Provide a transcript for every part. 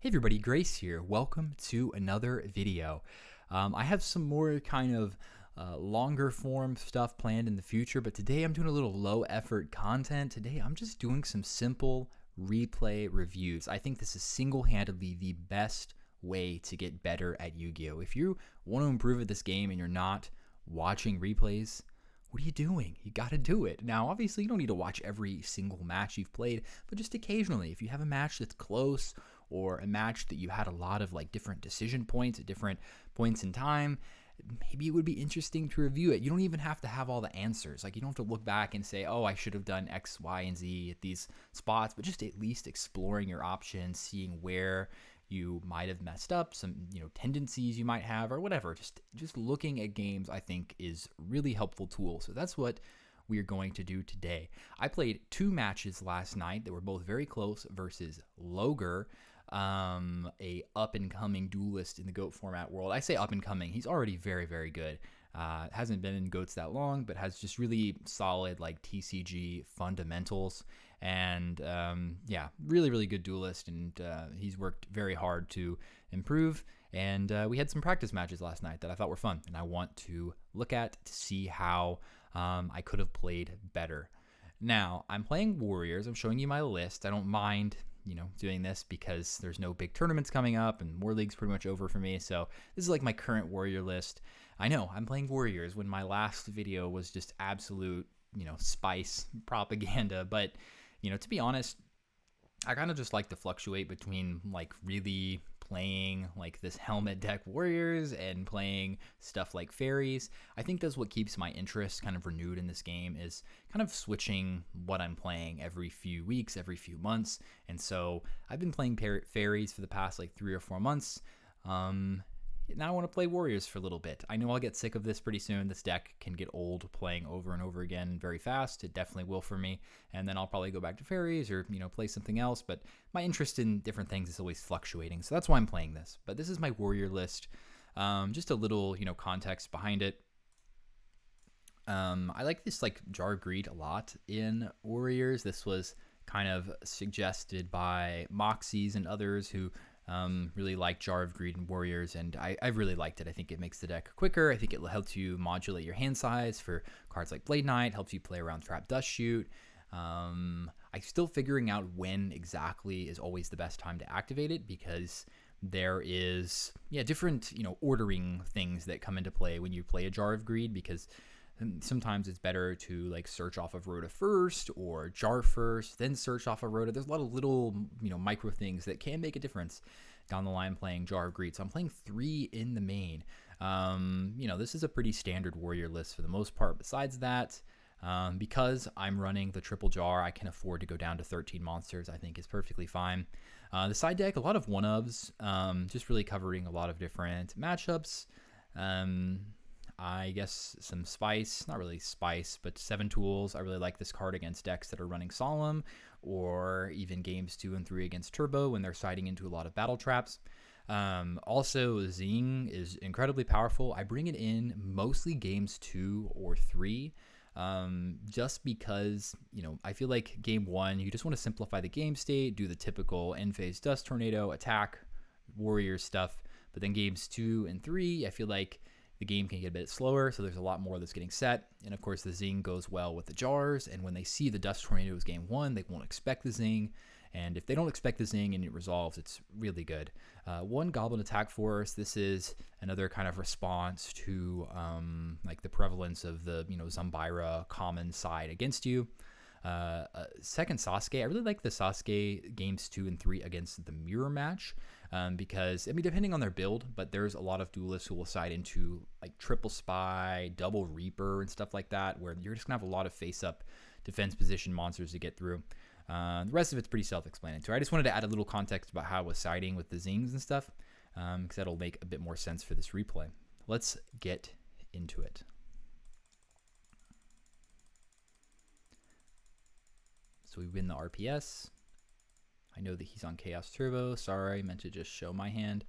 Hey everybody, Grace here. Welcome to another video. I have some more kind of longer form stuff planned in the future, but today I'm doing a little low effort content. Today I'm just doing some simple replay reviews. I think this is single-handedly the best way to get better at Yu-Gi-Oh! If you want to improve at this game and you're not watching replays, what are you doing? You got to do it. Now, obviously, you don't need to watch every single match you've played, but just occasionally, if you have a match that's close or a match that you had a lot of like different decision points at different points in time, maybe it would be interesting to review it. You don't even have to have all the answers. Like, you don't have to look back and say, oh, I should have done X, Y, and Z at these spots, but just at least exploring your options, seeing where you might have messed up, some tendencies you might have, or whatever. Just looking at games, I think, is really helpful tool. So that's what we are going to do today. I played two matches last night that were both very close versus Loger, a up-and-coming duelist in the GOAT format world. I say up-and-coming. He's already very, very good. Hasn't been in GOATs that long, but has just really solid like TCG fundamentals. And yeah, really, really good duelist. And he's worked very hard to improve. And we had some practice matches last night that I thought were fun. And I want to look at to see how I could have played better. Now, I'm playing Warriors. I'm showing you my list. I don't mind doing this because there's no big tournaments coming up and War League's pretty much over for me. So this is like my current Warrior list. I know I'm playing Warriors when my last video was just absolute, spice propaganda. But, to be honest, I kind of just like to fluctuate between like really playing like this helmet deck Warriors and playing stuff like fairies. I think that's what keeps my interest kind of renewed in this game, is kind of switching what I'm playing every few weeks, every few months. And so I've been playing fairies for the past like 3 or 4 months. Now I want to play Warriors for a little bit. I know I'll get sick of this pretty soon. This deck can get old playing over and over again very fast. It definitely will for me. And then I'll probably go back to fairies or, play something else. But my interest in different things is always fluctuating. So that's why I'm playing this. But this is my Warrior list. Just a little, context behind it. I like this like Jar of Greed a lot in Warriors. This was kind of suggested by Moxies and others who really like Jar of Greed and Warriors, and I really liked it. I think it makes the deck quicker. I think it helps you modulate your hand size for cards like Blade Knight, helps you play around Trap Dust Shoot. I'm still figuring out when exactly is always the best time to activate it, because there is different ordering things that come into play when you play a Jar of Greed, because sometimes it's better to like search off of Rhoda first or Jar first, then search off of Rhoda. There's a lot of little, micro things that can make a difference down the line playing Jar of Greed. So I'm playing 3 in the main. This is a pretty standard Warrior list for the most part. Besides that, because I'm running the triple Jar, I can afford to go down to 13 monsters. I think is perfectly fine. The side deck, a lot of one-ofs, just really covering a lot of different matchups. I guess some spice, not really spice, but 7 tools. I really like this card against decks that are running Solemn, or even games 2 and 3 against Turbo when they're siding into a lot of battle traps. Also, Zing is incredibly powerful. I bring it in mostly games 2 or 3. Just because, I feel like game 1, you just want to simplify the game state, do the typical end phase Dust Tornado, attack, Warrior stuff. But then games 2 and 3, I feel like the game can get a bit slower, so there's a lot more that's getting set. And of course, the Zing goes well with the Jars, and when they see the Dust Tornadoes game 1, they won't expect the Zing. And if they don't expect the Zing and it resolves, it's really good. 1 Goblin Attack Force. This is another kind of response to like the prevalence of the Zumbira common side against you. Second Sasuke. I really like the Sasuke games 2 and 3 against the mirror match, because depending on their build, but there's a lot of duelists who will side into like triple spy, double reaper, and stuff like that, where you're just gonna have a lot of face-up defense position monsters to get through. The rest of it's pretty self-explanatory. I just wanted to add a little context about how I was siding with the Zings and stuff, because that'll make a bit more sense for this replay. Let's get into it. So we win the RPS. I know that he's on Chaos Turbo. Sorry, I meant to just show my hand.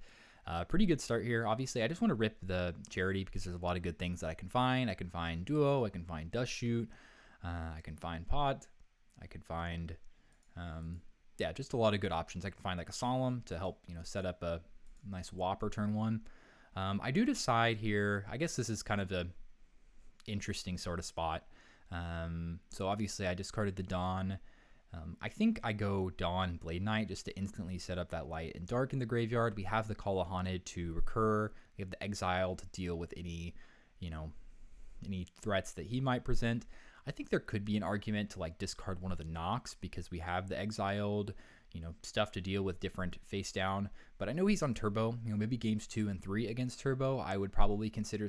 Pretty good start here. Obviously, I just want to rip the Charity because there's a lot of good things that I can find. I can find Duo. I can find Dust Shoot. I can find Pot. I could find yeah, just a lot of good options. I can find like a Solemn to help, set up a nice Whopper turn one. I do decide here, I guess this is kind of a interesting sort of spot. So obviously I discarded the Dawn. I think I go Dawn Blade Knight just to instantly set up that light and dark in the graveyard. We have the Call of Haunted to recur. We have the Exile to deal with any, any threats that he might present. I think there could be an argument to like discard one of the Knocks because we have the exiled, stuff to deal with different face down. But I know he's on Turbo. Maybe games 2 and 3 against Turbo, I would probably consider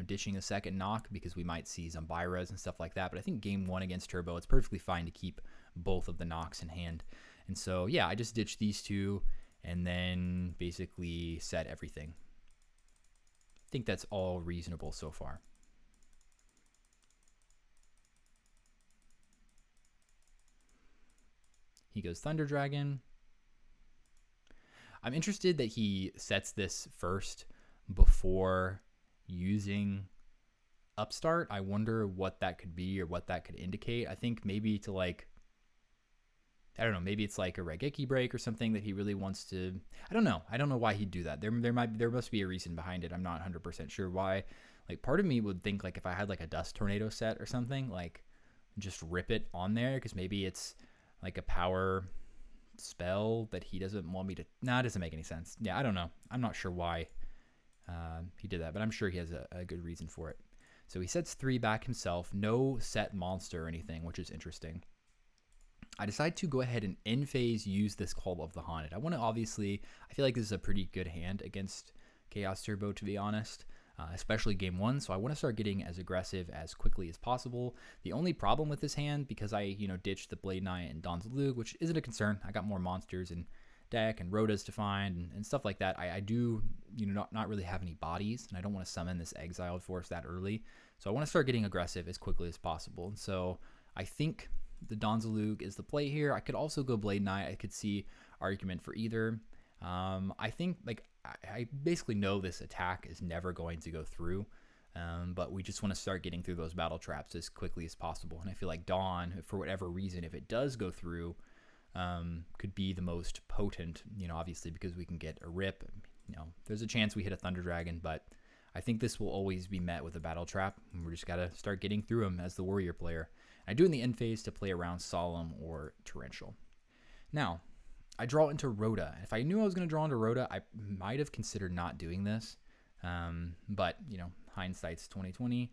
ditching a second Knock because we might see Zombiras and stuff like that. But I think game 1 against Turbo, it's perfectly fine to keep both of the Knocks in hand. And so yeah, I just ditched these two and then basically set everything. I think that's all reasonable so far. He goes Thunder Dragon. I'm interested that he sets this first before using Upstart. I wonder what that could be or what that could indicate. I think maybe to like, I don't know, maybe it's like a Raigeki break or something that he really wants to. I don't know why he'd do that. There must be a reason behind it. I'm not 100% sure why. Like part of me would think like if I had like a Dust Tornado set or something, like just rip it on there because maybe it's like a power spell that he doesn't want me to. Nah, it doesn't make any sense. Yeah, I don't know. I'm not sure why he did that, but I'm sure he has a good reason for it. So he sets 3 back himself, no set monster or anything, which is interesting. I decide to go ahead and end phase use this Call of the Haunted. I want to obviously, I feel like this is a pretty good hand against Chaos Turbo, to be honest. Especially game 1, so I want to start getting as aggressive as quickly as possible. The only problem with this hand, because I ditched the Blade Knight and Dawn's Lug, which isn't a concern. I got more monsters in deck and Rhodas to find and stuff like that. I do not really have any bodies, and I don't want to summon this Exiled Force that early. So I want to start getting aggressive as quickly as possible. And so I think the Dawn's Lug is the play here. I could also go Blade Knight. I could see argument for either. I think like I basically know this attack is never going to go through, but we just want to start getting through those battle traps as quickly as possible. And I feel like Dawn, for whatever reason, if it does go through, could be the most potent, obviously because we can get a rip. There's a chance we hit a Thunder Dragon, but I think this will always be met with a battle trap. And we're just got to start getting through them as the warrior player. I do in the end phase to play around Solemn or Torrential. Now, I draw into Rhoda. If I knew I was going to draw into Rhoda, I might have considered not doing this. But, hindsight's 2020.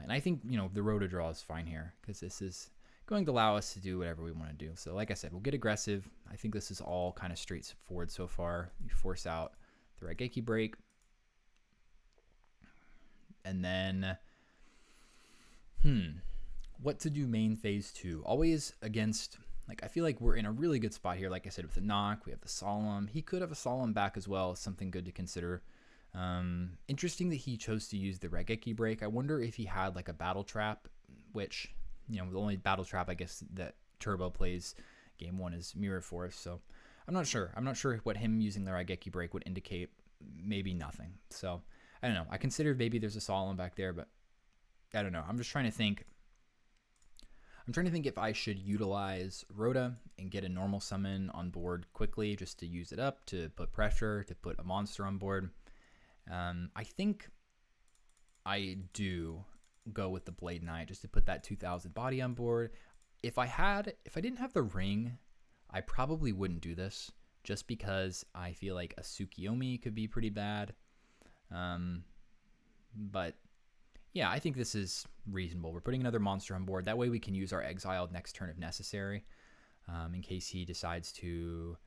And I think, the Rhoda draw is fine here because this is going to allow us to do whatever we want to do. So like I said, we'll get aggressive. I think this is all kind of straightforward so far. You force out the Raigeki break. And then, what to do main phase 2? Always against... Like, I feel like we're in a really good spot here. Like I said, with the Knock, we have the Solemn. He could have a Solemn back as well. Something good to consider. Interesting that he chose to use the Raigeki break. I wonder if he had, like, a Battle Trap, which, the only Battle Trap, I guess, that Turbo plays game 1 is Mirror Force. So, I'm not sure. I'm not sure what him using the Raigeki break would indicate. Maybe nothing. So, I don't know. I considered maybe there's a Solemn back there, but I don't know. I'm just trying to think. I'm trying to think if I should utilize Rhoda and get a normal summon on board quickly just to use it up, to put pressure, to put a monster on board. I think I do go with the Blade Knight just to put that 2000 body on board. If I didn't have the ring, I probably wouldn't do this just because I feel like a Tsukiyomi could be pretty bad. But yeah, I think this is reasonable. We're putting another monster on board. That way we can use our Exiled next turn if necessary, in case he decides to...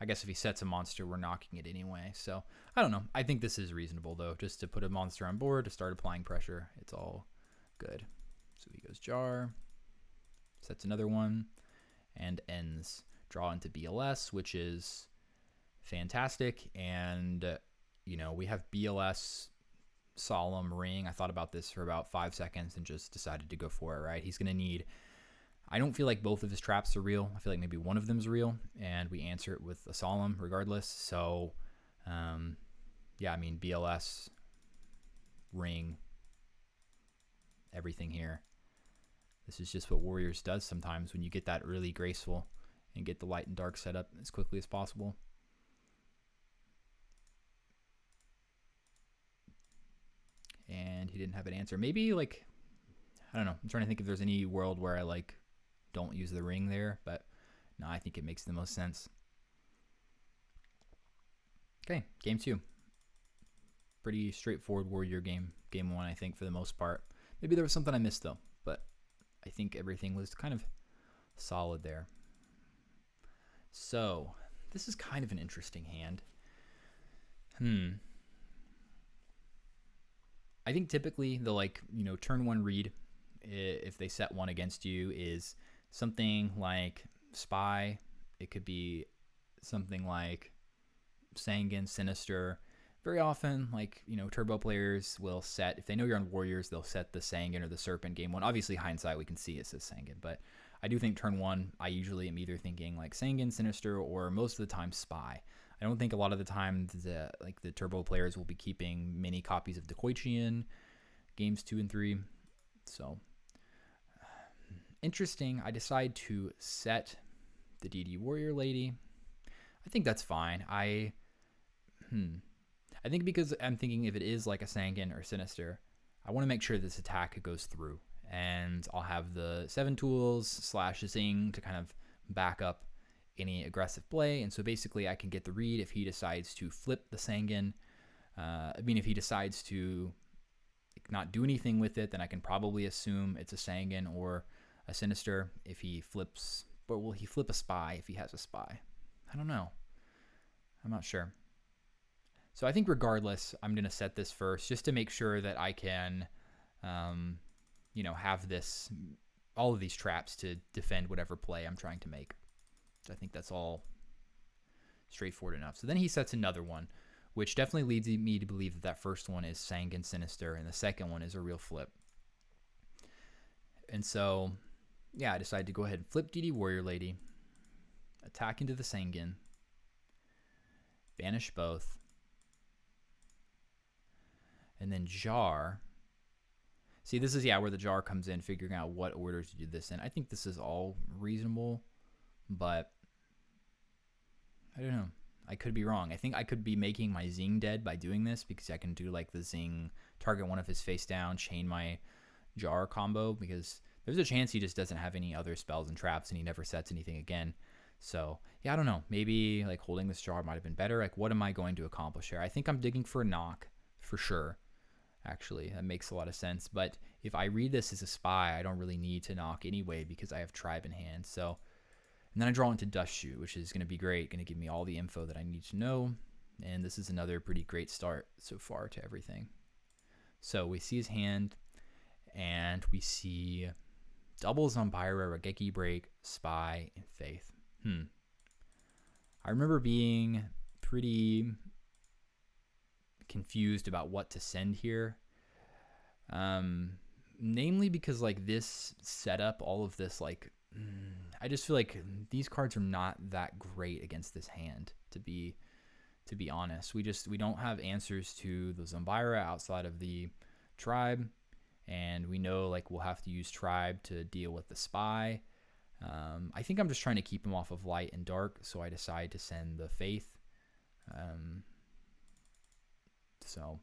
I guess if he sets a monster, we're knocking it anyway. So, I don't know. I think this is reasonable, though, just to put a monster on board, to start applying pressure. It's all good. So he goes Jar, sets another one, and ends. Draw into BLS, which is fantastic. And, we have BLS... Solemn Ring. I thought about this for about 5 seconds and just decided to go for it, right? He's going to need... I don't feel like both of his traps are real. I feel like maybe one of them is real, and we answer it with a Solemn regardless. So, yeah, I mean, BLS, Ring, everything here. This is just what Warriors does sometimes when you get that really graceful and get the light and dark set up as quickly as possible. And he didn't have an answer. Maybe like, I don't know. I'm trying to think if there's any world where I like don't use the ring there, but no, I think it makes the most sense. Okay, game 2. Pretty straightforward Warrior game. Game 1, I think, for the most part. Maybe there was something I missed though, but I think everything was kind of solid there. So this is kind of an interesting hand. I think typically the turn 1 read, if they set 1 against you, is something like Spy. It could be something like Sanguine, Sinister. Very often, Turbo players will set, if they know you're on Warriors, they'll set the Sanguine or the Serpent game 1. Obviously, hindsight, we can see it says Sanguine, but I do think turn 1, I usually am either thinking like Sanguine, Sinister, or most of the time Spy. I don't think a lot of the time the Turbo players will be keeping many copies of Dekoichian games 2 and 3. So, interesting. I decide to set the DD Warrior Lady. I think that's fine. I think because I'm thinking if it is like a Sanguine or Sinister, I want to make sure this attack goes through. And I'll have the 7 tools / Zing to kind of back up any aggressive play. And so basically I can get the read if he decides to flip the Sanguine. If he decides to not do anything with it, then I can probably assume it's a Sanguine or a Sinister. If he flips, or will he flip a Spy if he has a Spy? I don't know. I'm not sure. So I think regardless, I'm going to set this first just to make sure that I can, have all of these traps to defend whatever play I'm trying to make. So I think that's all straightforward enough. So then he sets another one, which definitely leads me to believe that first one is Sanguine Sinister and the second one is a real flip. And so, I decided to go ahead and flip DD Warrior Lady, attack into the Sanguine, banish both, and then Jar. See, this is, where the Jar comes in, figuring out what order to do this in. I think this is all reasonable, but I don't know. I could be wrong. I think I could be making my Zing dead by doing this because I can do like the Zing, target one of his face down, chain my Jar combo, because there's a chance he just doesn't have any other spells and traps and he never sets anything again. So, I don't know. Maybe like holding this Jar might have been better. Like, what am I going to accomplish here? I think I'm digging for a knock for sure. Actually, that makes a lot of sense. But if I read this as a Spy, I don't really need to knock anyway because I have Tribe in hand. So, and then I draw into Dust Shoot, which is going to be great. Going to give me all the info that I need to know. And this is another pretty great start so far to everything. So we see his hand, and we see double Zombira, Raigeki Break, Spy, and Faith. I remember being pretty confused about what to send here. Namely because like this setup, all of this, I just feel like these cards are not that great against this hand, to be honest. We don't have answers to the Zombira outside of the Tribe, and we know like we'll have to use Tribe to deal with the Spy. I think I'm just trying to keep him off of light and dark, so I decide to send the Faith. So,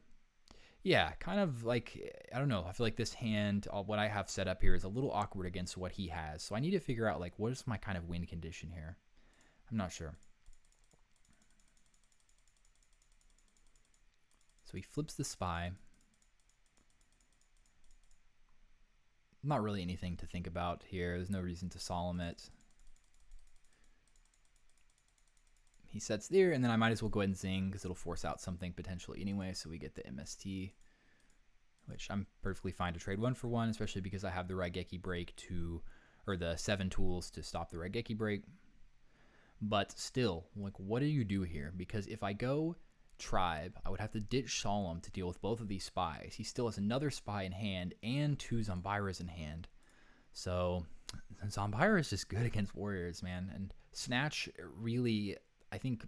kind of like, I don't know. I feel like this hand, what I have set up here is a little awkward against what he has. So I need to figure out, like, what is my kind of win condition here? I'm not sure. So he flips the Spy. Not really anything to think about here. There's no reason to solemn it. He sets there, and then I might as well go ahead and Zing because it'll force out something potentially anyway. So we get the MST, which I'm perfectly fine to trade 1 for 1, especially because I have the Raigeki Break or the 7 tools to stop the Raigeki Break. But still, like, what do you do here? Because if I go Tribe, I would have to ditch Solemn to deal with both of these Spies. He still has another Spy in hand and 2 Zombiras in hand. So Zombira is just good against Warriors, man. And Snatch really, I think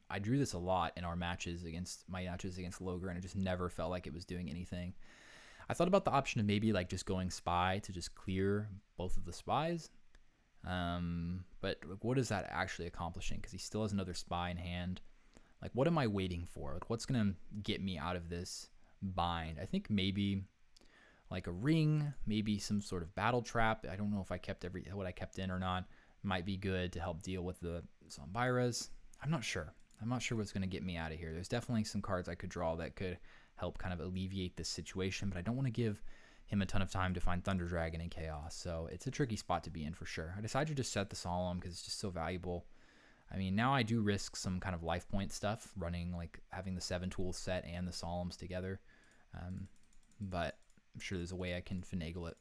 I drew this a lot in my matches against Logre, and it just never felt like it was doing anything. I thought about the option of maybe like just going spy to just clear both of the spies. But what is that actually accomplishing? Because he still has another spy in hand. Like, what am I waiting for? Like, what's going to get me out of this bind? I think maybe like a ring, maybe some sort of battle trap. I don't know if I kept what I kept in or not. Might be good to help deal with the Zombiras. I'm not sure. I'm not sure what's going to get me out of here. There's definitely some cards I could draw that could help kind of alleviate this situation, but I don't want to give him a ton of time to find Thunder Dragon and Chaos. So it's a tricky spot to be in for sure. I decided to just set the Solemn because it's just so valuable. I mean, now I do risk some kind of life point stuff, running like having the 7 tools set and the Solemns together. But I'm sure there's a way I can finagle it.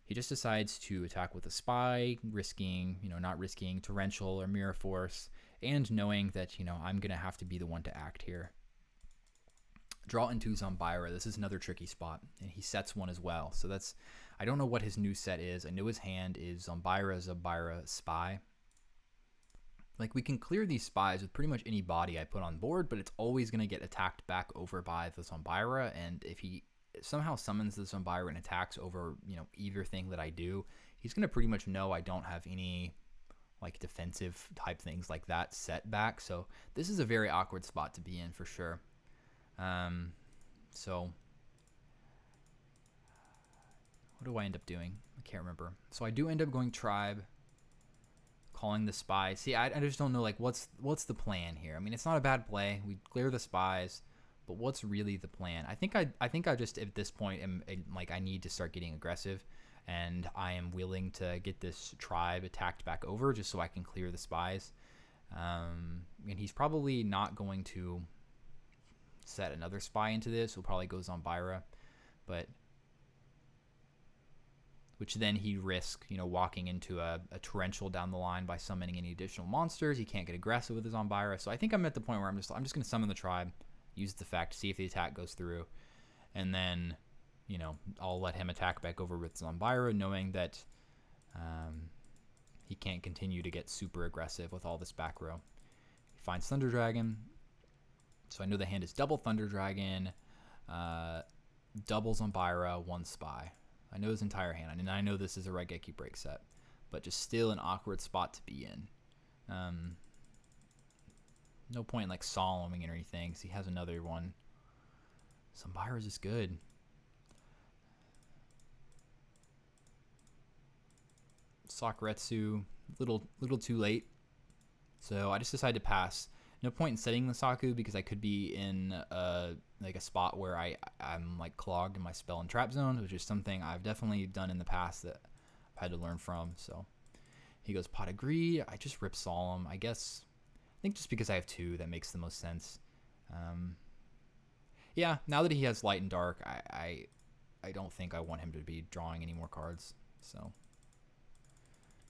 He just decides to attack with a spy, risking, not risking Torrential or Mirror Force, and knowing that, I'm going to have to be the one to act here. Draw into Zombira. This is another tricky spot, and he sets one as well. So I don't know what his new set is. I know his hand is Zombira, Spy. Like, we can clear these spies with pretty much any body I put on board, but it's always going to get attacked back over by the Zombira, and if he somehow summons the Zombira and attacks over, either thing that I do, he's going to pretty much know I don't have any like defensive type things like that set back. So this is a very awkward spot to be in for sure. So what do I end up doing? I can't remember. So I do end up going Tribe, calling the spy. See, I just don't know, like, what's the plan here? I mean, it's not a bad play. We clear the spies, but what's really the plan? I think I just at this point am like, I need to start getting aggressive, and I am willing to get this Tribe attacked back over just so I can clear the spies. And he's probably not going to set another spy into this. He'll probably go Zombira, but which then he'd risk, walking into a Torrential down the line by summoning any additional monsters. He can't get aggressive with his Zombira. So I think I'm at the point where I'm just going to summon the Tribe, use the fact, see if the attack goes through, and then, I'll let him attack back over with Zombira, knowing that he can't continue to get super aggressive with all this back row. He finds Thunder Dragon. So I know the hand is double Thunder Dragon, double Zombira, 1 spy. I know his entire hand, and I know this is a Raigeki break set, but just still an awkward spot to be in. No point in like Solemning or anything, because he has another one. Zombira's is good. Sakuretsu, little too late. So I just decided to pass. No point in setting the Saku because I could be in like a spot where I'm like clogged in my spell and trap zones, which is something I've definitely done in the past that I've had to learn from. So he goes Pot of Greed. I just rip Solemn. I think just because I have 2, that makes the most sense. Yeah, now that he has Light and Dark, I don't think I want him to be drawing any more cards. So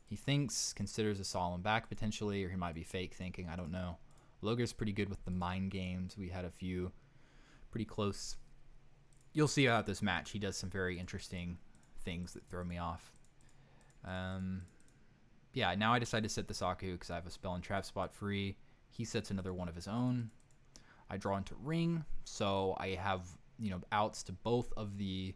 he considers a Solemn back potentially, or he might be fake thinking. I don't know. Logar's pretty good with the mind games. We had a few pretty close. You'll see out this match. He does some very interesting things that throw me off. Yeah, now I decided to set the Saku because I have a spell and trap spot free. He sets another one of his own. I draw into Ring, so I have, outs to both of the,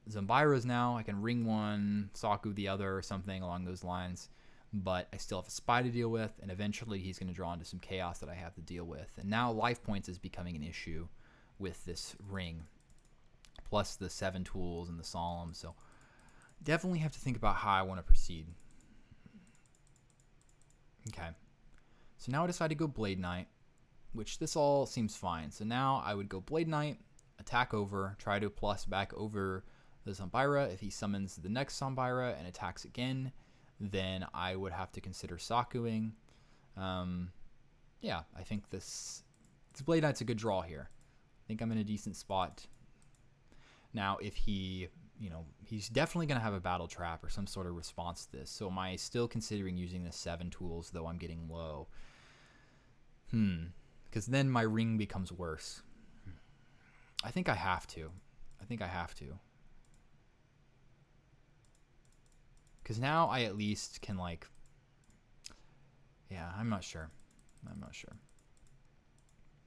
Zombiras now. I can Ring one, Saku the other, or something along those lines. But I still have a spy to deal with, and eventually he's going to draw into some chaos that I have to deal with. And now life points is becoming an issue with this Ring, plus the 7 tools and the Solemn. So definitely have to think about how I want to proceed. Okay. So now I decide to go Blade Knight, which this all seems fine. So now I would go Blade Knight, attack over, try to plus back over the Zombira. If he summons the next Zombira and attacks again, then I would have to consider Sakuing. Yeah, I think this Blade Knight's a good draw here. I think I'm in a decent spot. Now, if he, he's definitely going to have a battle trap or some sort of response to this. So am I still considering using the 7 tools, though I'm getting low? Because then my Ring becomes worse. I think I have to. Because now I at least can, like, yeah, I'm not sure.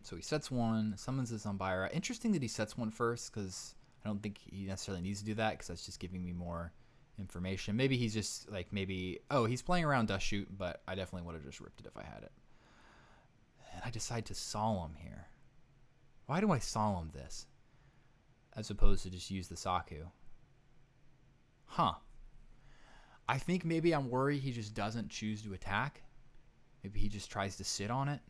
So he sets one, summons the Zombira. Interesting that he sets one first, because I don't think he necessarily needs to do that, because that's just giving me more information. Maybe he's just like, he's playing around Dust Shoot, but I definitely would have just ripped it if I had it. And I decide to Solemn here. Why do I Solemn this as opposed to just use the Saku? Huh. I think maybe I'm worried he just doesn't choose to attack. Maybe he just tries to sit on it.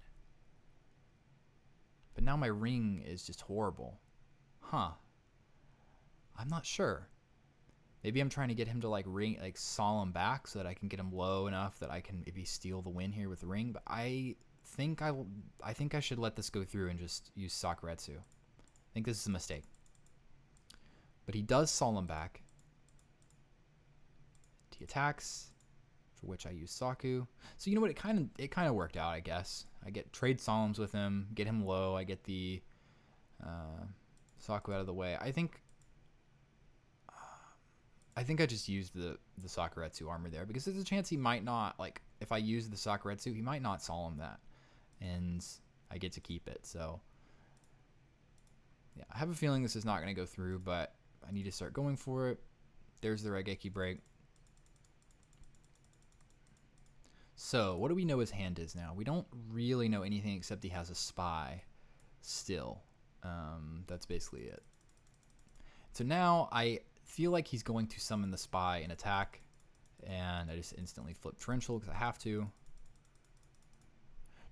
But now my ring is just horrible. Huh. I'm not sure. Maybe I'm trying to get him to like Solemn back so that I can get him low enough that I can maybe steal the win here with the ring. But I think I should let this go through and just use Sakuretsu. I think this is a mistake. But he does Solemn back. He attacks, for which I use Saku. So you know what? It kind of worked out, I guess. I get trade Solemns with him, get him low. I get the Saku out of the way. I think I just used the Sakuretsu armor there because there's a chance he might not, like, if I use the Sakuretsu, he might not Solemn that, and I get to keep it. So yeah, I have a feeling this is not going to go through, but I need to start going for it. There's the Raigeki break. So, what do we know his hand is now? We don't really know anything except he has a spy still. That's basically it. So now I feel like he's going to summon the spy and attack, and I just instantly flip Torrential because I have to.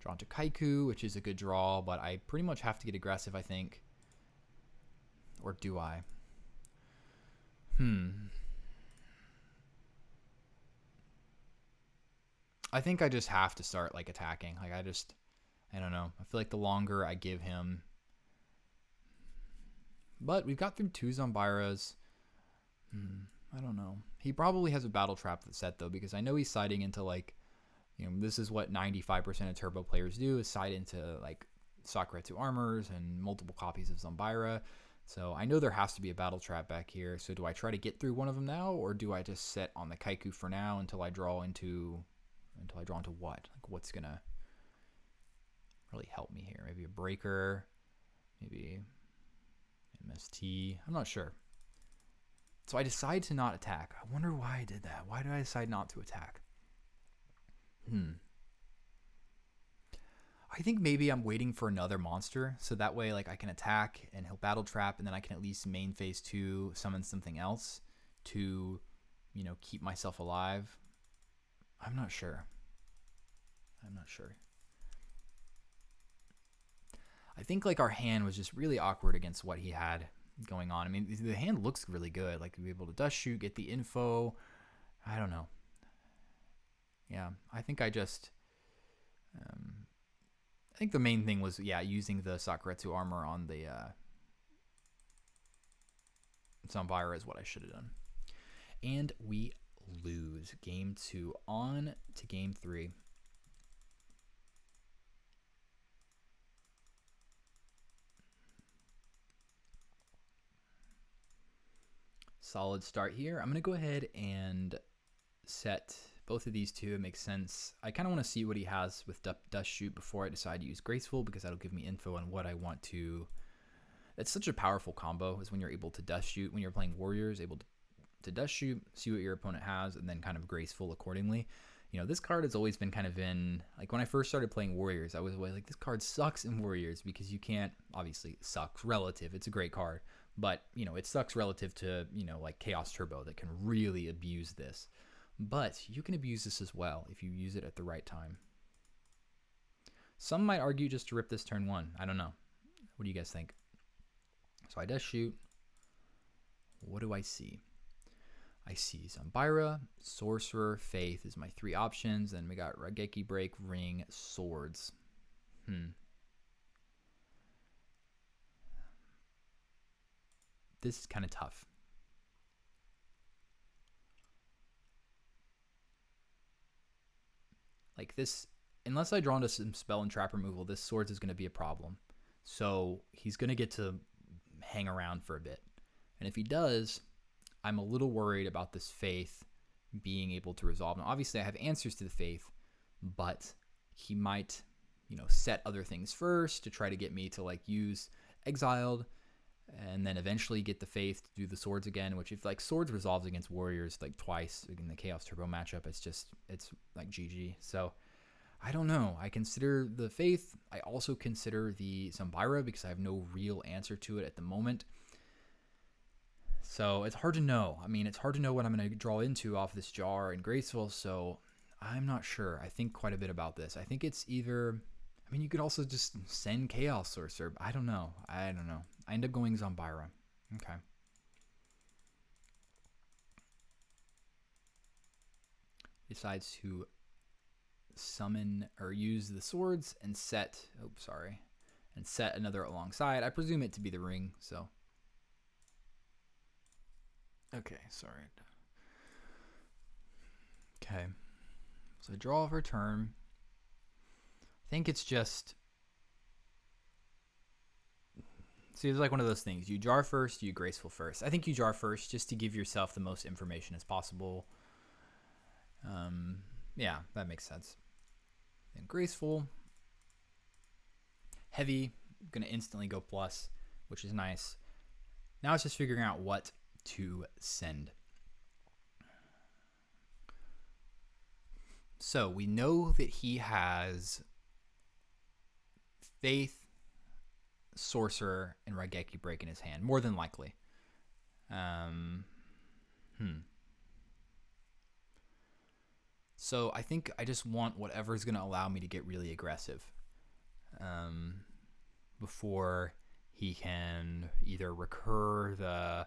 Draw into Kaiku, which is a good draw, but I pretty much have to get aggressive, I think. Or do I? I think I just have to start like attacking. Like I don't know. I feel like the longer I give him, but we've got through 2 Zombiras. I don't know. He probably has a battle trap set though, because I know he's siding into like, this is what 95% of Turbo players do, is side into like Sakuretsu armors and multiple copies of Zombira. So I know there has to be a battle trap back here. So do I try to get through one of them now, or do I just set on the Kaiku for now until I draw into what? Like what's gonna really help me here? Maybe a breaker, maybe MST. I'm not sure. So I decide to not attack. I wonder why I did that. Why did I decide not to attack? I think maybe I'm waiting for another monster, so that way like I can attack and he'll battle trap, and then I can at least main phase 2 summon something else to, keep myself alive. I'm not sure. I think like our hand was just really awkward against what he had going on. I mean, the hand looks really good. Like be able to Dust Shoot, get the info. I don't know. Yeah, I think I just... I think the main thing was, using the Sakuretsu armor on the Zombira is what I should have done. And we lose. Game 2. On to Game 3. Solid start here. I'm going to go ahead and set both of these two. It makes sense. I kind of want to see what he has with Dust Shoot before I decide to use Graceful, because that'll give me info on what I want to... It's such a powerful combo, is when you're able to Dust Shoot. When you're playing Warriors, able to Dust Shoot, see what your opponent has, and then kind of Graceful accordingly. This card has always been kind of in... Like, when I first started playing Warriors, I was always like, this card sucks in Warriors, because you can't... Obviously, it sucks relative. It's a great card. But, it sucks relative to, like Chaos Turbo that can really abuse this. But you can abuse this as well if you use it at the right time. Some might argue just to rip this turn 1. I don't know. What do you guys think? So I Dust Shoot. What do I see? I see Zombira, Sorcerer, Faith is my 3 options. Then we got Raigeki Break, Ring, Swords. This is kind of tough. Like this, unless I draw into some spell and trap removal, this Swords is going to be a problem. So he's going to get to hang around for a bit. And if he does, I'm a little worried about this Faith being able to resolve. Now, obviously, I have answers to the Faith, but he might set other things first to try to get me to like use Exiled, and then eventually get the Faith to do the Swords again, which if like Swords resolves against Warriors like twice in the Chaos Turbo matchup, it's like GG. So I don't know. I consider the Faith. I also consider the Zambira because I have no real answer to it at the moment. So it's hard to know. I mean, it's hard to know what I'm going to draw into off this Jar and Graceful, so I'm not sure. I think quite a bit about this. I think it's either... I mean, you could also just send Chaos Sorcerer. I don't know. I end up going Zambira. Okay. Decides to summon or use the swords and set... Oh, sorry. And set another alongside. I presume it to be the ring, so... Okay, sorry. Okay. So I draw for turn. I think it's just... See, it's like one of those things. You jar first, you graceful first. I think you jar first just to give yourself the most information as possible. Yeah, that makes sense. Then graceful. Heavy, gonna instantly go plus, which is nice. Now it's just figuring out what to send. So we know that he has Faith, Sorcerer, and Raigeki Break in his hand, more than likely. So I think I just want whatever's going to allow me to get really aggressive before he can either recur the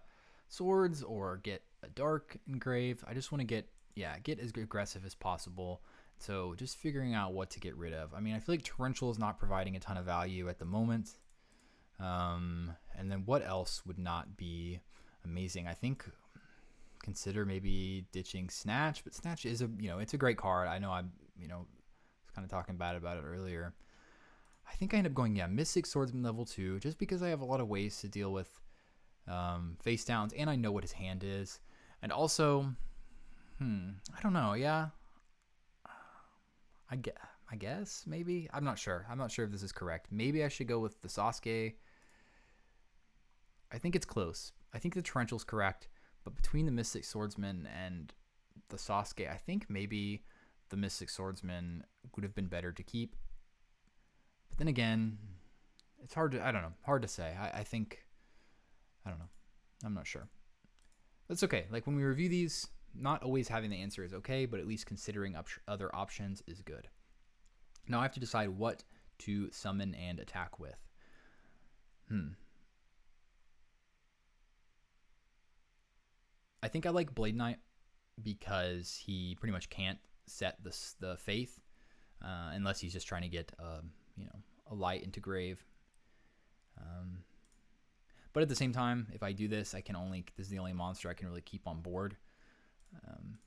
swords or get a dark engrave. I just want to get as aggressive as possible. So just figuring out what to get rid of. I mean, I feel like Torrential is not providing a ton of value at the moment. And then what else would not be amazing? I think consider maybe ditching Snatch, but Snatch is it's a great card. I know I was kind of talking bad about it earlier. I think I end up going Mystic Swordsman level 2 just because I have a lot of ways to deal with face downs, and I know what his hand is. And also, I don't know. Yeah, I guess maybe. I'm not sure. I'm not sure if this is correct. Maybe I should go with the Sasuke. I think it's close. I think the Torrential's correct, but between the Mystic Swordsman and the Sasuke, I think maybe the Mystic Swordsman would have been better to keep. But then again, it's hard to say. I think, I don't know. I'm not sure. That's okay. Like when we review these, not always having the answer is okay, but at least considering other options is good. Now I have to decide what to summon and attack with. I think I like Blade Knight because he pretty much can't set the Faith unless he's just trying to get a light into grave. But at the same time, if I do this, this is the only monster I can really keep on board.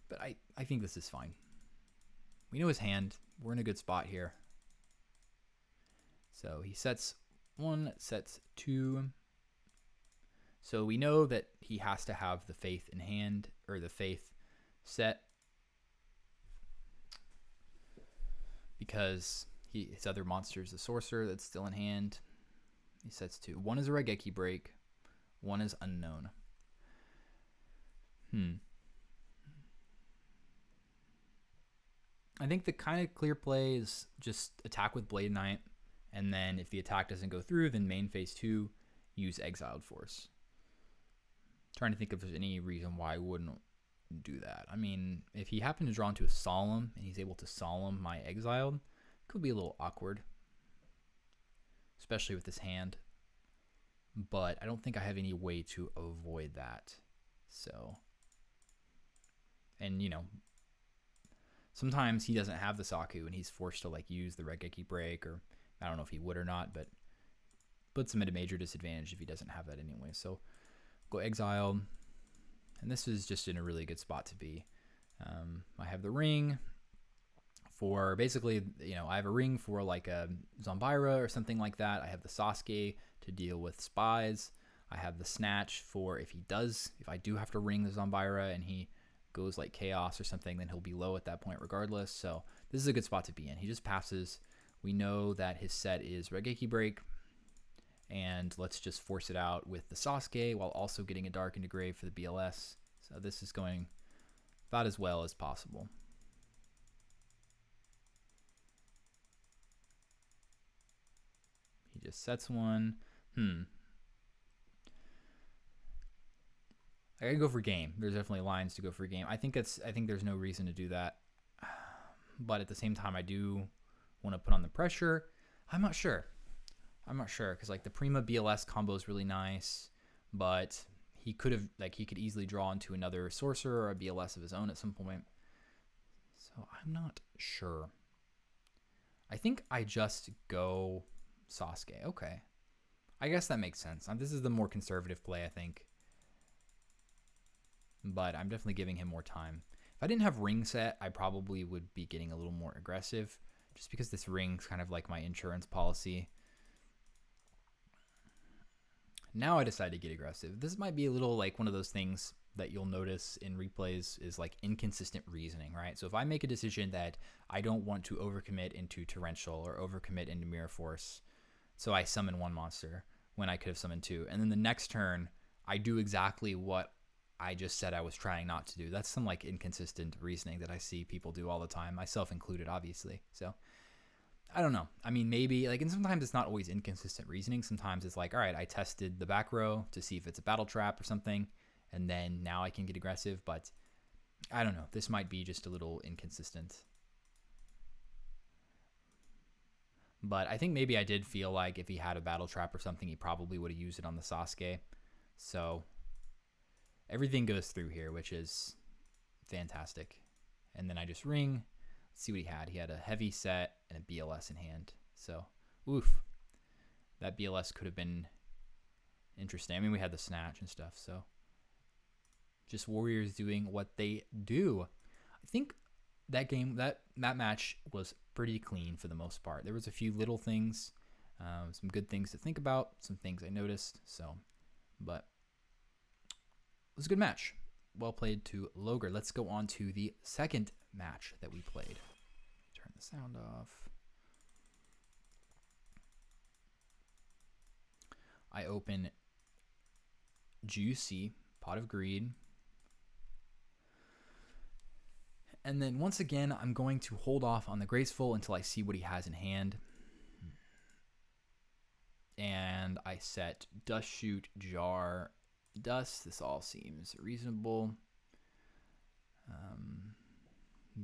But I think this is fine. We know his hand. We're in a good spot here. So he sets 1, sets 2. So we know that he has to have the Faith in hand, or the Faith set, because his other monster is the Sorcerer that's still in hand. He sets 2. 1 is a Raigeki Break. 1 is Unknown. I think the kind of clear play is just attack with Blade Knight, and then if the attack doesn't go through, then main phase 2, use Exiled Force. Trying to think if there's any reason why I wouldn't do that. I mean, if he happened to draw into a Solemn and he's able to Solemn my Exiled, it could be a little awkward, especially with this hand. But I don't think I have any way to avoid that. So, and sometimes he doesn't have the Saku and he's forced to like use the Raigeki Break, or I don't know if he would or not, but puts him at a major disadvantage if he doesn't have that anyway. So go Exile, and this is just in a really good spot to be. I have the ring for basically, I have a ring for like a Zambira or something like that. I have the Sasuke to deal with spies. I have the Snatch for if I do have to ring the Zambira and he goes like Chaos or something, then he'll be low at that point regardless. So this is a good spot to be in. He just passes We know that his set is Raigeki Break, and let's just force it out with the Sasuke while also getting a Dark into Grave for the BLS. So this is going about as well as possible. He just sets one. I gotta go for game. There's definitely lines to go for game. I think there's no reason to do that. But at the same time, I do want to put on the pressure. I'm not sure because like the Prima BLS combo is really nice, but he could easily draw into another sorcerer or a BLS of his own at some point. So I'm not sure. I think I just go Sasuke. Okay. I guess that makes sense. This is the more conservative play, I think. But I'm definitely giving him more time. If I didn't have ring set, I probably would be getting a little more aggressive, just because this ring's kind of like my insurance policy. Now I decide to get aggressive. This might be a little like one of those things that you'll notice in replays is like inconsistent reasoning, right? So if I make a decision that I don't want to overcommit into Torrential or overcommit into Mirror Force, so I summon one monster when I could have summoned two, and then the next turn I do exactly what I just said I was trying not to do. That's some like inconsistent reasoning that I see people do all the time, myself included, obviously. So I don't know. I mean, maybe like, and sometimes it's not always inconsistent reasoning. Sometimes it's like, all right, I tested the back row to see if it's a battle trap or something, and then now I can get aggressive. But I don't know. This might be just a little inconsistent. But I think maybe I did feel like if he had a battle trap or something, he probably would have used it on the Sasuke. So everything goes through here, which is fantastic. And then I just ring. Let's see what he had. He had a heavy set and a BLS in hand. So, oof. That BLS could have been interesting. I mean, we had the snatch and stuff. So, just Warriors doing what they do. I think that game, that match was pretty clean for the most part. There was a few little things, some good things to think about, some things I noticed. So, but it was a good match. Well played to Loger. Let's go on to the second match that we played. Turn the sound off. I open Juicy, Pot of Greed. And then once again, I'm going to hold off on the Graceful until I see what he has in hand. And I set Dust Shoot, Jar, Dust. This all seems reasonable.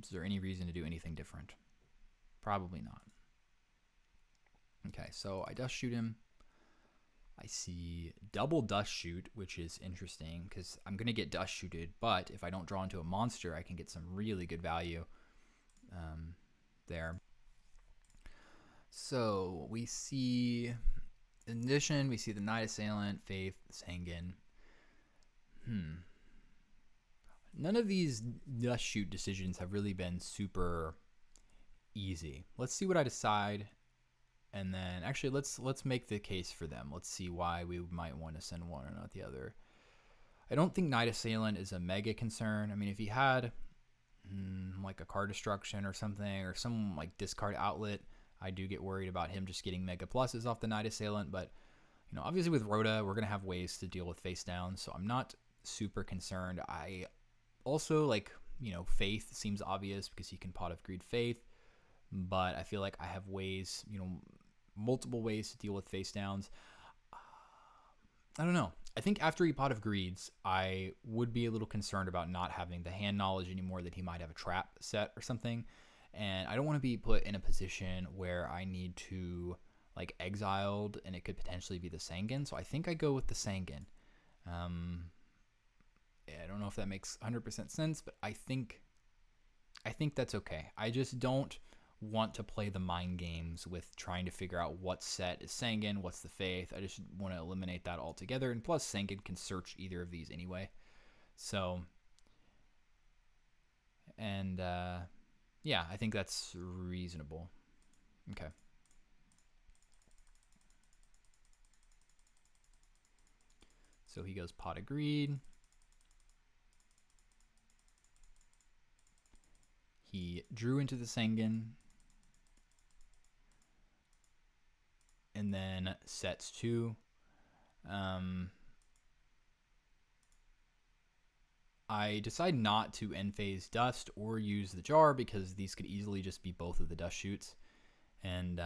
Is there any reason to do anything different? Probably not. Okay, so I Dust Shoot him. I see double Dust Shoot, which is interesting because I'm going to get Dust Shooted, but if I don't draw into a monster, I can get some really good value there. So we see, in addition, we see the Night Assailant, Faith, Sangan. None of these Dust Shoot decisions have really been super easy. Let's see what I decide. And then actually let's make the case for them. Let's see why we might want to send one and not the other. I don't think Night Assailant is a mega concern. I mean, if he had like a card destruction or something, or some like discard outlet, I do get worried about him just getting mega pluses off the Night Assailant. But you know, obviously with Rhoda, we're gonna have ways to deal with face down, so I'm not super concerned. I also like, you know, Faith seems obvious because he can Pot of Greed Faith, but I feel like I have ways, you know, multiple ways to deal with face downs. I don't know. I think after he Pot of Greeds, I would be a little concerned about not having the hand knowledge anymore, that he might have a trap set or something. And I don't want to be put in a position where I need to like exiled and it could potentially be the Sangan. So I think I go with the Sangan. I don't know if that makes 100% sense, but I think that's okay. I just don't want to play the mind games with trying to figure out what set is Sangan, what's the Faith. I just want to eliminate that altogether. And plus, Sangan can search either of these anyway. So, and yeah, I think that's reasonable. Okay. So he goes Pot of Greed. He drew into the Sangan. and then sets 2. I decide not to end phase dust or use the jar because these could easily just be both of the dust shoots. And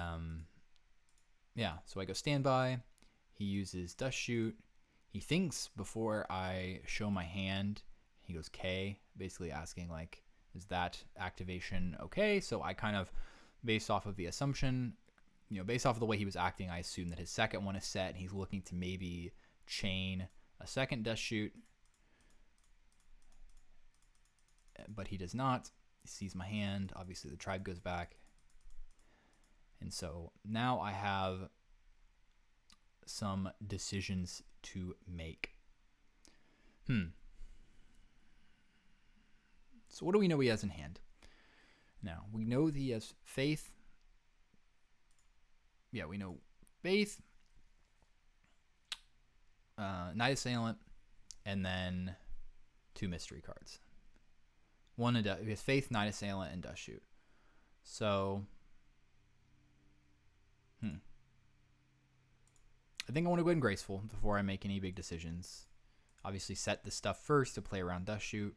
yeah, so I go standby. He uses dust shoot. He thinks before I show my hand, he goes K, basically asking like, is that activation okay? So I kind of, based off of the assumption, based off of the way he was acting, I assume that his second one is set and he's looking to maybe chain a second dust shoot. But he does not. He sees my hand. Obviously, the tribe goes back. And so now I have some decisions to make. So what do we know he has in hand? Now, we know that he has faith. Yeah, we know faith, Knight Assailant, and then 2 mystery cards. One he has faith, Knight Assailant, and dust shoot. So, I think I want to go ahead and graceful before I make any big decisions. Obviously, set the stuff first to play around dust shoot.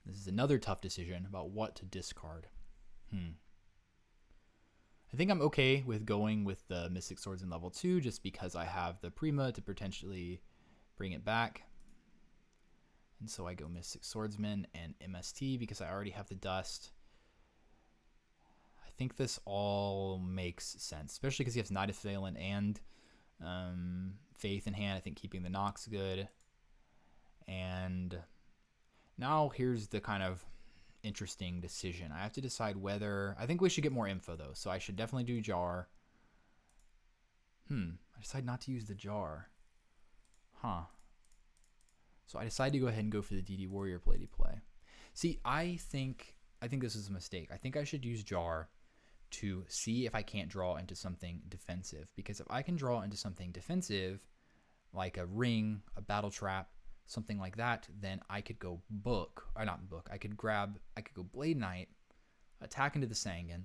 This is another tough decision about what to discard. I think I'm okay with going with the Mystic Swords in level 2 just because I have the Prima to potentially bring it back. And so I go Mystic Swordsman and MST because I already have the dust. I think this all makes sense, especially because he has Knight Assailant and Faith in hand. I think keeping the Nox good. And now here's the kind of interesting decision. I have to decide whether... I think we should get more info, though, so I should definitely do jar. I decide not to use the jar. So I decided to go ahead and go for the DD Warrior play. See, I think this is a mistake. I think I should use jar to see if I can't draw into something defensive. Because if I can draw into something defensive, like a ring, a battle trap, something like that, then I could go I could go Blade Knight, attack into the Sangan,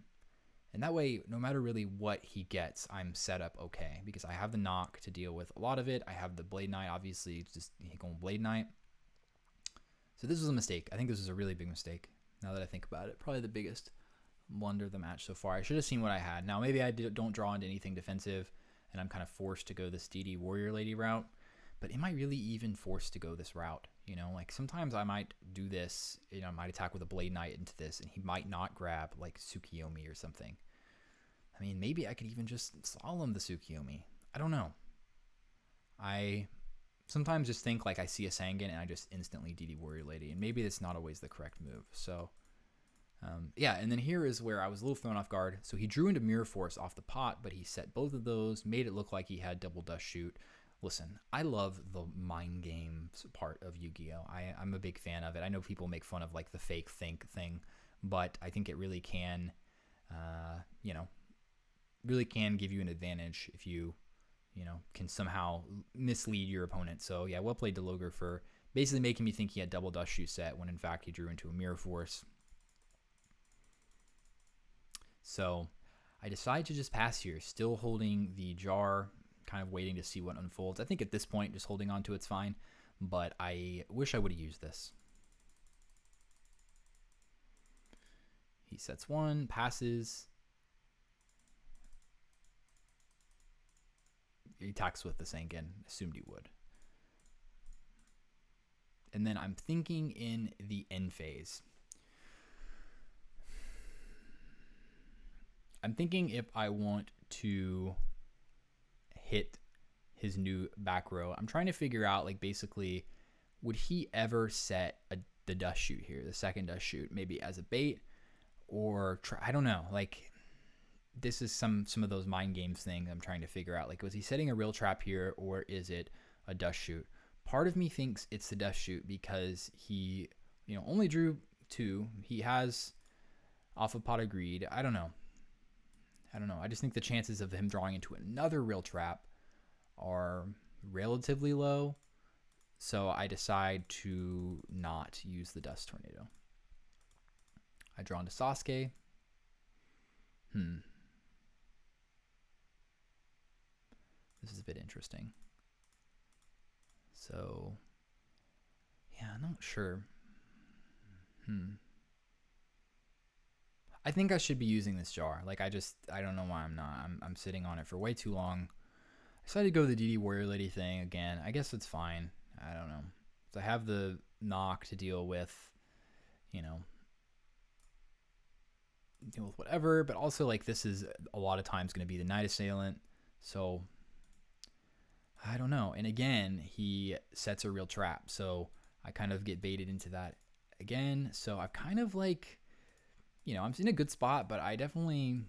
and that way, no matter really what he gets, I'm set up okay, because I have the knock to deal with a lot of it. I have the Blade Knight, obviously, it's just going Blade Knight. So this was a mistake. I think this was a really big mistake, now that I think about it. Probably the biggest blunder of the match so far. I should have seen what I had. Now, maybe I don't draw into anything defensive, and I'm kind of forced to go this DD Warrior Lady route. But am I really even forced to go this route? Like sometimes I might do this, I might attack with a Blade Knight into this, and he might not grab like Tsukiyomi or something. I mean, maybe I could even just Solemn the Tsukiyomi. I don't know. I sometimes just think like I see a Sangan and I just instantly DD Warrior Lady, and maybe that's not always the correct move. So, yeah, and then here is where I was a little thrown off guard. So he drew into Mirror Force off the pot, but he set both of those, made it look like he had double dust shoot. Listen, I love the mind games part of Yu-Gi-Oh! I'm a big fan of it. I know people make fun of like the fake think thing, but I think it really can, really can give you an advantage if you, can somehow mislead your opponent. So yeah, well played DeLoger for basically making me think he had double dust shoot set when in fact he drew into a Mirror Force. So I decide to just pass here, still holding the jar, kind of waiting to see what unfolds. I think at this point, just holding on to it's fine, but I wish I would have used this. He sets 1, passes. He attacks with the Sangan, assumed he would. And then I'm thinking in the end phase. I'm thinking if I want to hit his new back row. I'm trying to figure out, like, basically, would he ever set the dust shoot here, the second dust shoot, maybe as a bait, or I don't know. Like, this is some of those mind games things I'm trying to figure out. Like, was he setting a real trap here, or is it a dust shoot? Part of me thinks it's the dust shoot because he, only drew 2. He has off of Pot of Greed. I don't know. I just think the chances of him drawing into another real trap are relatively low. So I decide to not use the Dust Tornado. I draw into Sasuke. This is a bit interesting. So, yeah, I'm not sure. I think I should be using this jar. Like, I don't know why I'm not. I'm sitting on it for way too long. I decided to go the DD Warrior Lady thing again. I guess it's fine. I don't know. So I have the knock to deal with, deal with whatever, but also, like, this is a lot of times going to be the Night Assailant. So I don't know. And again, he sets a real trap. So I kind of get baited into that again. So I've kind of like, I'm in a good spot, but I definitely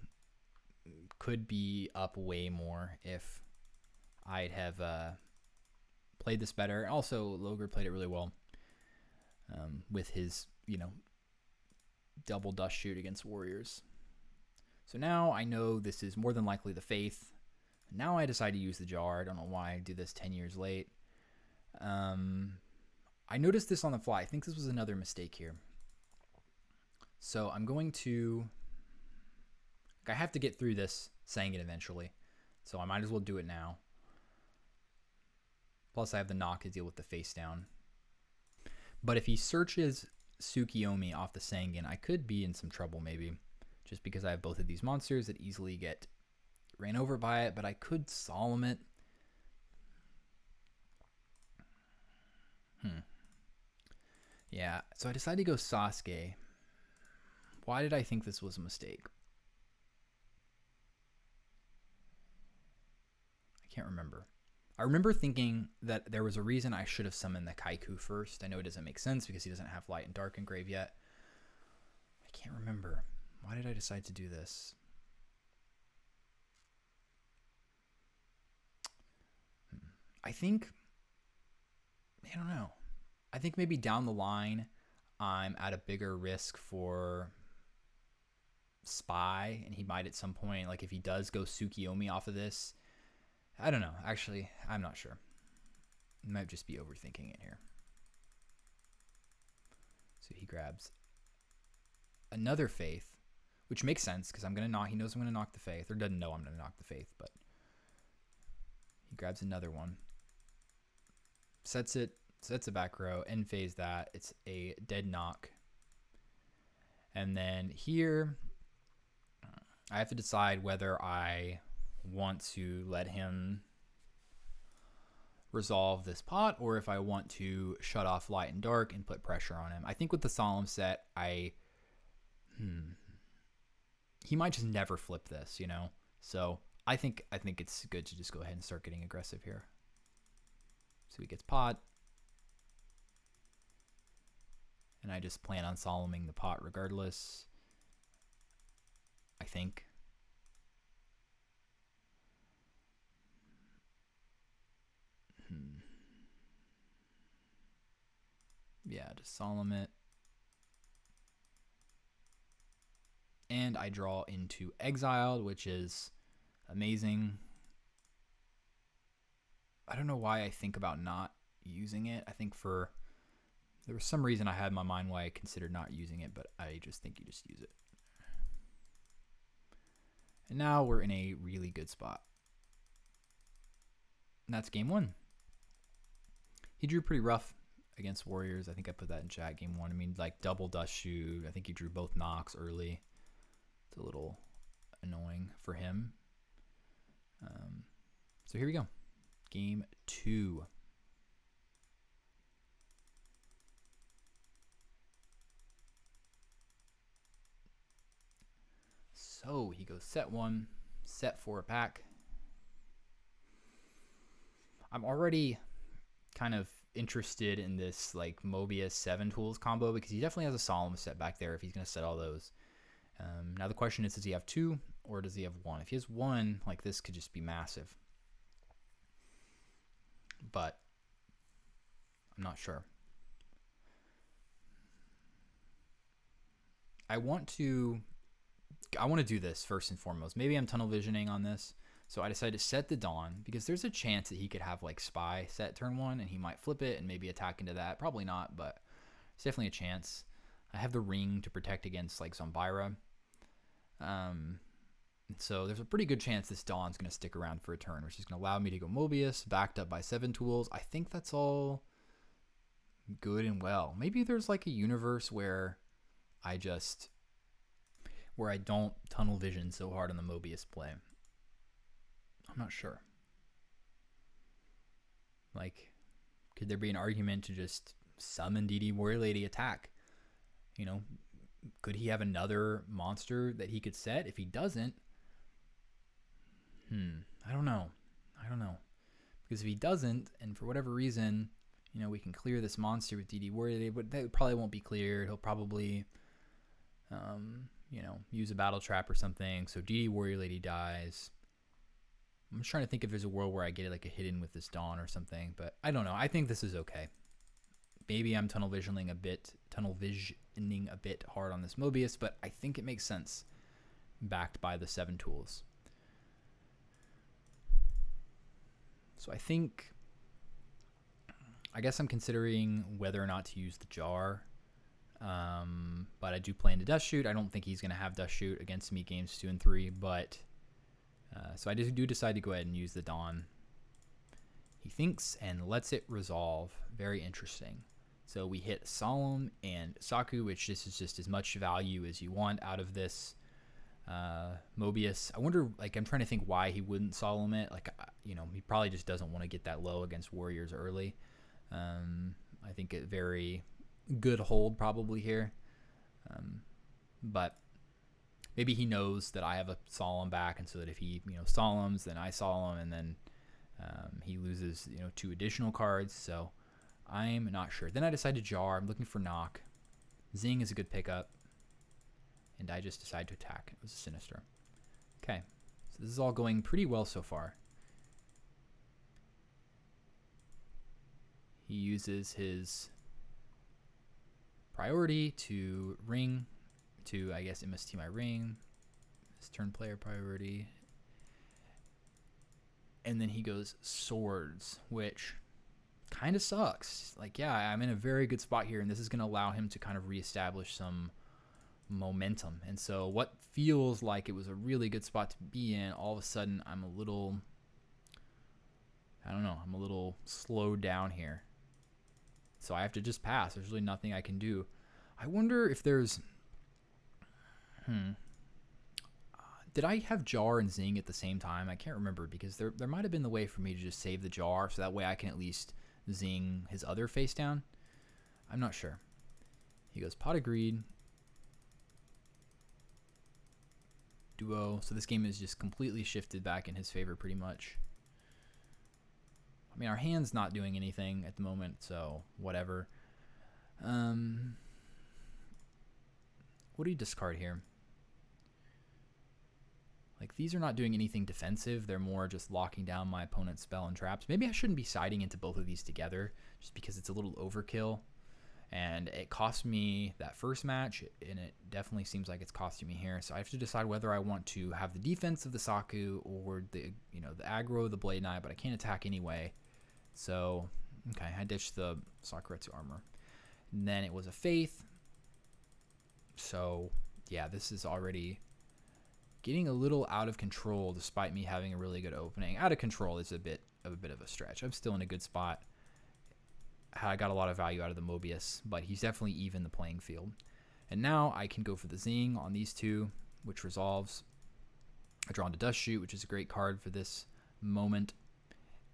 could be up way more if I'd have played this better. Also, Logr played it really well with his, double dust shoot against warriors. So now I know this is more than likely the Faith. Now I decide to use the jar. I don't know why I do this 10 years late. I noticed this on the fly. I think this was another mistake here. So I'm going to... I have to get through this Sangan eventually. So I might as well do it now. Plus I have the knock to deal with the face down. But if he searches Tsukiyomi off the Sangan, I could be in some trouble maybe. Just because I have both of these monsters that easily get ran over by it, but I could Solemn it. Yeah, so I decided to go Sasuke. Why did I think this was a mistake? I can't remember. I remember thinking that there was a reason I should have summoned the Kaiku first. I know it doesn't make sense because he doesn't have Light and Dark Engrave yet. I can't remember. Why did I decide to do this? I think, I don't know. I think maybe down the line, I'm at a bigger risk for Spy, and he might at some point, like if he does go Tsukiyomi off of this, I don't know. Actually, I'm not sure. I might just be overthinking it here. So he grabs another Faith, which makes sense because I'm gonna knock. He knows I'm gonna knock the Faith, or doesn't know I'm gonna knock the Faith, but he grabs another one, sets it back row, end phase that. It's a dead knock, and then here I have to decide whether I want to let him resolve this pot or if I want to shut off Light and Dark and put pressure on him. I think with the Solemn set, he might just never flip this, So I think it's good to just go ahead and start getting aggressive here. So he gets pot, and I just plan on Solemning the pot regardless. I think. Yeah, just Solemn it. And I draw into Exiled, which is amazing. I don't know why I think about not using it. I think there was some reason I had in my mind why I considered not using it, but I just think you just use it. And now we're in a really good spot. And that's game one. He drew pretty rough against Warriors. I think I put that in chat, game one. I mean, like double dust shoot. I think he drew both knocks early. It's a little annoying for him. So here we go. Game two. So he goes set one, set for a pack. I'm already kind of interested in this like Mobius 7 tools combo because he definitely has a Solemn set back there if he's going to set all those. Now the question is, does he have two or does he have one? If he has one, like this could just be massive. But I'm not sure. I want to do this first and foremost. Maybe I'm tunnel visioning on this. So I decided to set the Dawn because there's a chance that he could have like Spy set turn one and he might flip it and maybe attack into that. Probably not, but it's definitely a chance. I have the Ring to protect against like Zombira. So there's a pretty good chance this Dawn's going to stick around for a turn, which is going to allow me to go Mobius, backed up by 7 tools. I think that's all good and well. Maybe there's like a universe where I don't tunnel vision so hard on the Mobius play. I'm not sure. Like, could there be an argument to just summon DD Warrior Lady attack? You know, could he have another monster that he could set? If he doesn't, I don't know. Because if he doesn't, and for whatever reason, you know, we can clear this monster with DD Warrior Lady, but that probably won't be cleared. He'll probably, you know, use a battle trap or something. So DD Warrior Lady dies. I'm just trying to think if there's a world where I get like a hidden with this Dawn or something, but I don't know. I think this is okay. Maybe I'm tunnel visioning a bit hard on this Mobius, but I think it makes sense backed by the 7 tools. So I guess I'm considering whether or not to use the jar. But I do plan to Dust Shoot. I don't think he's going to have Dust Shoot against me games 2 and 3, but so I do decide to go ahead and use the Dawn. He thinks and lets it resolve. Very interesting. So we hit Solemn and Saku, which this is just as much value as you want out of this Mobius. I wonder, like, I'm trying to think why he wouldn't Solemn it. Like, you know, he probably just doesn't want to get that low against warriors early. I think a very good hold probably here. But maybe he knows that I have a Solemn back, and so that if he, you know, Solemns, then I Solemn, and then he loses, you know, 2 additional cards. So I'm not sure. Then I decide to jar. I'm looking for knock. Zing is a good pickup. And I just decide to attack. It was a Sinister. Okay. So this is all going pretty well so far. He uses his priority to ring, to, I guess, MST my ring. His turn player priority. And then he goes Swords, which kind of sucks. Like, yeah, I'm in a very good spot here, and this is going to allow him to kind of reestablish some momentum. And so what feels like it was a really good spot to be in, all of a sudden I'm a little, I don't know, I'm a little slowed down here. So I have to just pass. There's really nothing I can do. I wonder if there's, did I have Jar and Zing at the same time? I can't remember, because there might have been the way for me to just save the Jar, so that way I can at least Zing his other face down. I'm not sure. He goes Pot of Greed. Duo. So this game is just completely shifted back in his favor pretty much. I mean, our hand's not doing anything at the moment, so whatever. What do you discard here? Like, these are not doing anything defensive. They're more just locking down my opponent's spell and traps. Maybe I shouldn't be siding into both of these together, just because it's a little overkill. And it cost me that first match, and it definitely seems like it's costing me here. So I have to decide whether I want to have the defense of the Saku or the, you know, the aggro of the Blade Knight, but I can't attack anyway. So, okay, I ditched the Sakuretsu armor. And then it was a Faith. So, yeah, this is already getting a little out of control despite me having a really good opening. Out of control is a bit of a stretch. I'm still in a good spot. I got a lot of value out of the Mobius, but he's definitely even the playing field. And now I can go for the Zing on these 2, which resolves. I draw into Dust Shoot, which is a great card for this moment.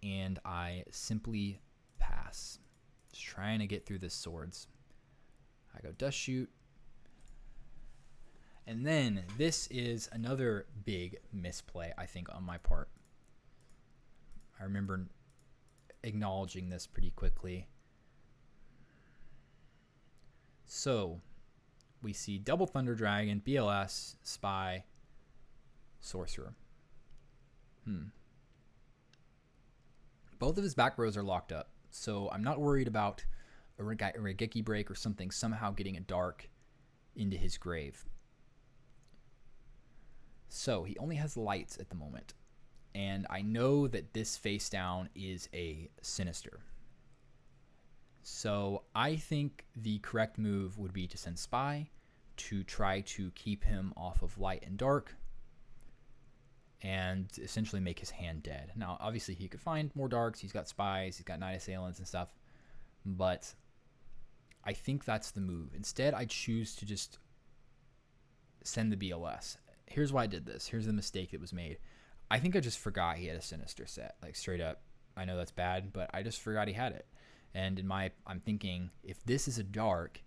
And I simply pass. Just trying to get through this Swords. I go Dust Shoot. And then this is another big misplay, I think, on my part. I remember acknowledging this pretty quickly. So we see Double Thunder Dragon, BLS, Spy, Sorcerer. Both of his back rows are locked up, so I'm not worried about a Raigeki break or something somehow getting a dark into his grave. So he only has lights at the moment, and I know that this face down is a Sinister. So I think the correct move would be to send Spy to try to keep him off of light and dark. and essentially make his hand dead. Now, obviously, he could find more darks. He's got spies. He's got Night Assailants and stuff. But I think that's the move. Instead, I choose to just send the BLS. Here's why I did this. Here's the mistake that was made. I think I just forgot he had a Sinister set. Like, straight up. I know that's bad, but I just forgot he had it. And I'm thinking, if this is a dark,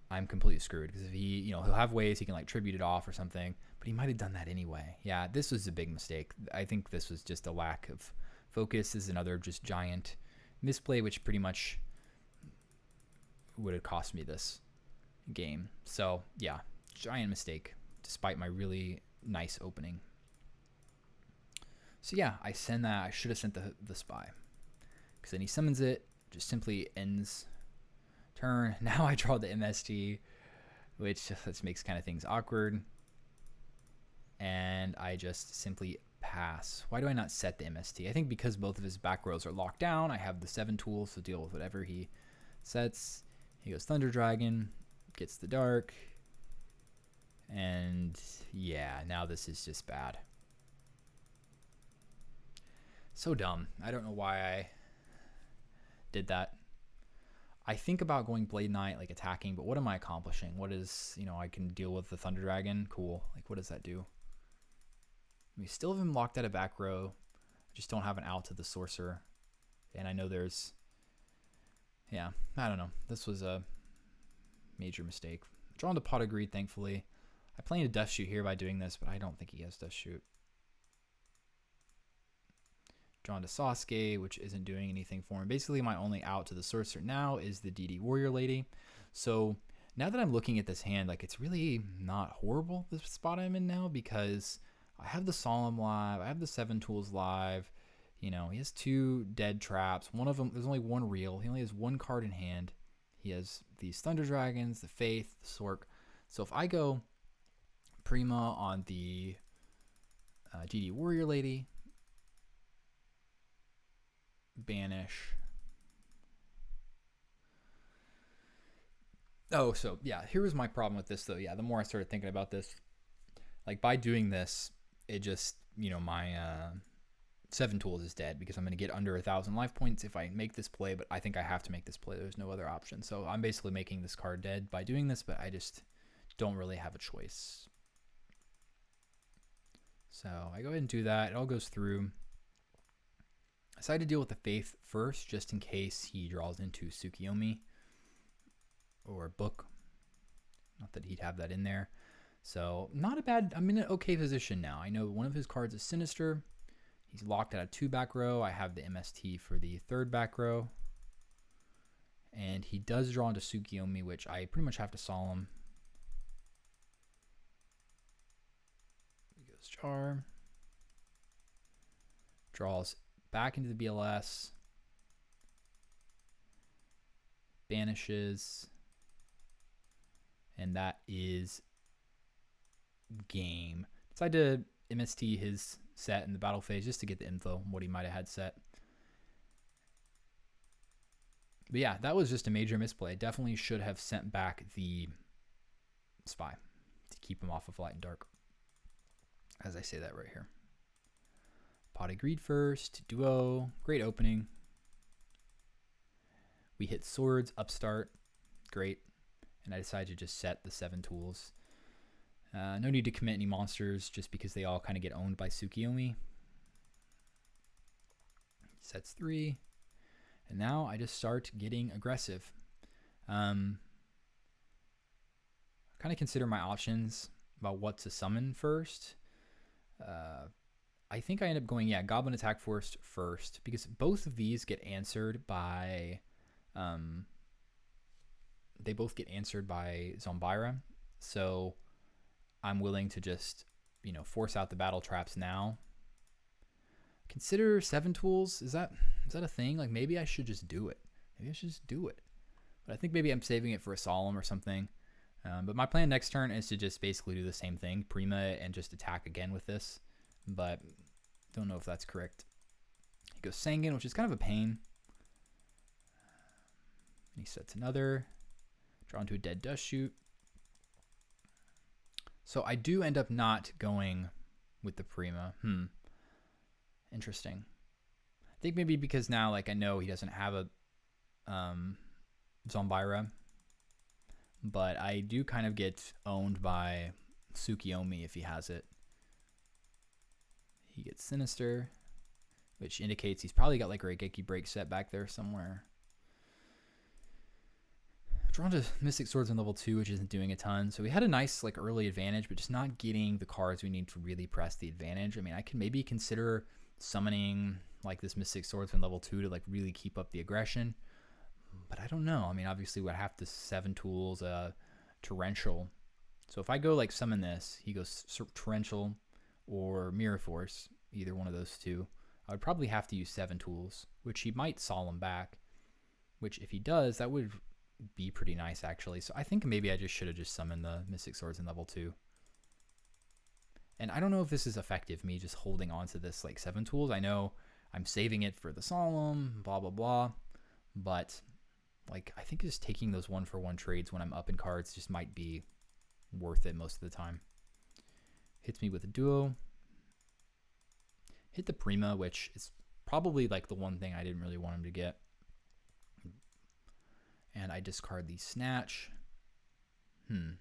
I'm completely screwed. Because if he, he'll have ways he can like tribute it off or something. But he might have done that anyway. Yeah, this was a big mistake. I think this was just a lack of focus. This is another just giant misplay, which pretty much would have cost me this game. So yeah, giant mistake, despite my really nice opening. So yeah, I send that. I should have sent the spy, because then he summons it, just simply ends turn. Now I draw the MST, which just makes kind of things awkward. And I just simply pass. Why do I not set the MST? I think because both of his back rows are locked down, I have the 7 tools to deal with whatever he sets. He goes Thunder Dragon, gets the dark, and yeah, now this is just bad. So dumb. I don't know why I did that. I think about going Blade Knight, like attacking, but what am I accomplishing? What is, I can deal with the Thunder Dragon. Cool. Like, what does that do? We still have him locked at a back row. I just don't have an out to the Sorcerer. And I know there's, yeah, I don't know. This was a major mistake. Drawn to Pot of Greed, thankfully. I plan to Dust Shoot here by doing this, but I don't think he has Dust Shoot. Drawn to Sasuke, which isn't doing anything for him. Basically, my only out to the Sorcerer now is the DD Warrior Lady. So now that I'm looking at this hand, like, it's really not horrible, the spot I'm in now, because I have the Solemn live. I have the 7 tools live. He has 2 dead traps. One of them, there's only 1 real. He only has 1 card in hand. He has these Thunder Dragons, the Faith, the Sork. So if I go Prima on the DD Warrior Lady, banish. Oh, so yeah, here was my problem with this though. Yeah, the more I started thinking about this, like by doing this, it just, my 7 tools is dead because I'm going to get under 1,000 life points if I make this play, but I think I have to make this play. There's no other option. So I'm basically making this card dead by doing this, but I just don't really have a choice. So I go ahead and do that. It all goes through. I decided to deal with the Faith first, just in case he draws into Tsukiyomi or Book. Not that he'd have that in there. So not a bad, I'm in an okay position now. I know one of his cards is Sinister. He's locked at a 2 back row. I have the MST for the 3rd back row. And he does draw into Tsukiyomi, which I pretty much have to Solemn. He goes Jar. Draws back into the BLS. Banishes. And that is game. Decided to MST his set in the battle phase just to get the info on what he might have had set. But yeah, that was just a major misplay. Definitely should have sent back the spy to keep him off of Light and Dark. As I say that right here. Pot of Greed first, duo, great opening. We hit swords, upstart, great. And I decided to just set the 7 tools. No need to commit any monsters just because they all kind of get owned by Tsukiyomi. Sets 3. And now I just start getting aggressive. Kind of consider my options about what to summon first. I think I end up going, Goblin Attack Force first, because both of these get answered by, they both get answered by Zombira. So I'm willing to just, force out the battle traps now. Consider 7 tools. Is that a thing? Like, maybe I should just do it. But I think maybe I'm saving it for a Solemn or something. But my plan next turn is to just basically do the same thing, Prima, and just attack again with this. But don't know if that's correct. He goes Sangan, which is kind of a pain. He sets another. Drawn to a dead Dust Shoot. So I do end up not going with the Prima. Interesting. I think maybe because now, like, I know he doesn't have a Zombira, but I do kind of get owned by Tsukiyomi if he has it. He gets Sinister, which indicates he's probably got like a Raigeki break set back there somewhere. Drawn to Mystic Swordsman level 2, which isn't doing a ton. So we had a nice like early advantage, but just not getting the cards we need to really press the advantage. I mean, I can maybe consider summoning like this Mystic Swordsman level 2 to like really keep up the aggression. But I don't know. I mean, obviously we'd have to 7 tools, Torrential. So if I go like summon this, he goes Torrential or Mirror Force, either one of those two. I would probably have to use 7 tools, which he might Solemn back. Which if he does, that would be pretty nice actually. So I think maybe I just should have just summoned the Mystic Swords in level 2. And I don't know if this is effective, me just holding on to this like 7 tools. I know I'm saving it for the Solemn, blah blah blah, but like I think just taking those 1-for-1 trades when I'm up in cards just might be worth it most of the time. Hits me with a duo. Hit the Prima, which is probably like the one thing I didn't really want him to get. And I discard the Snatch. I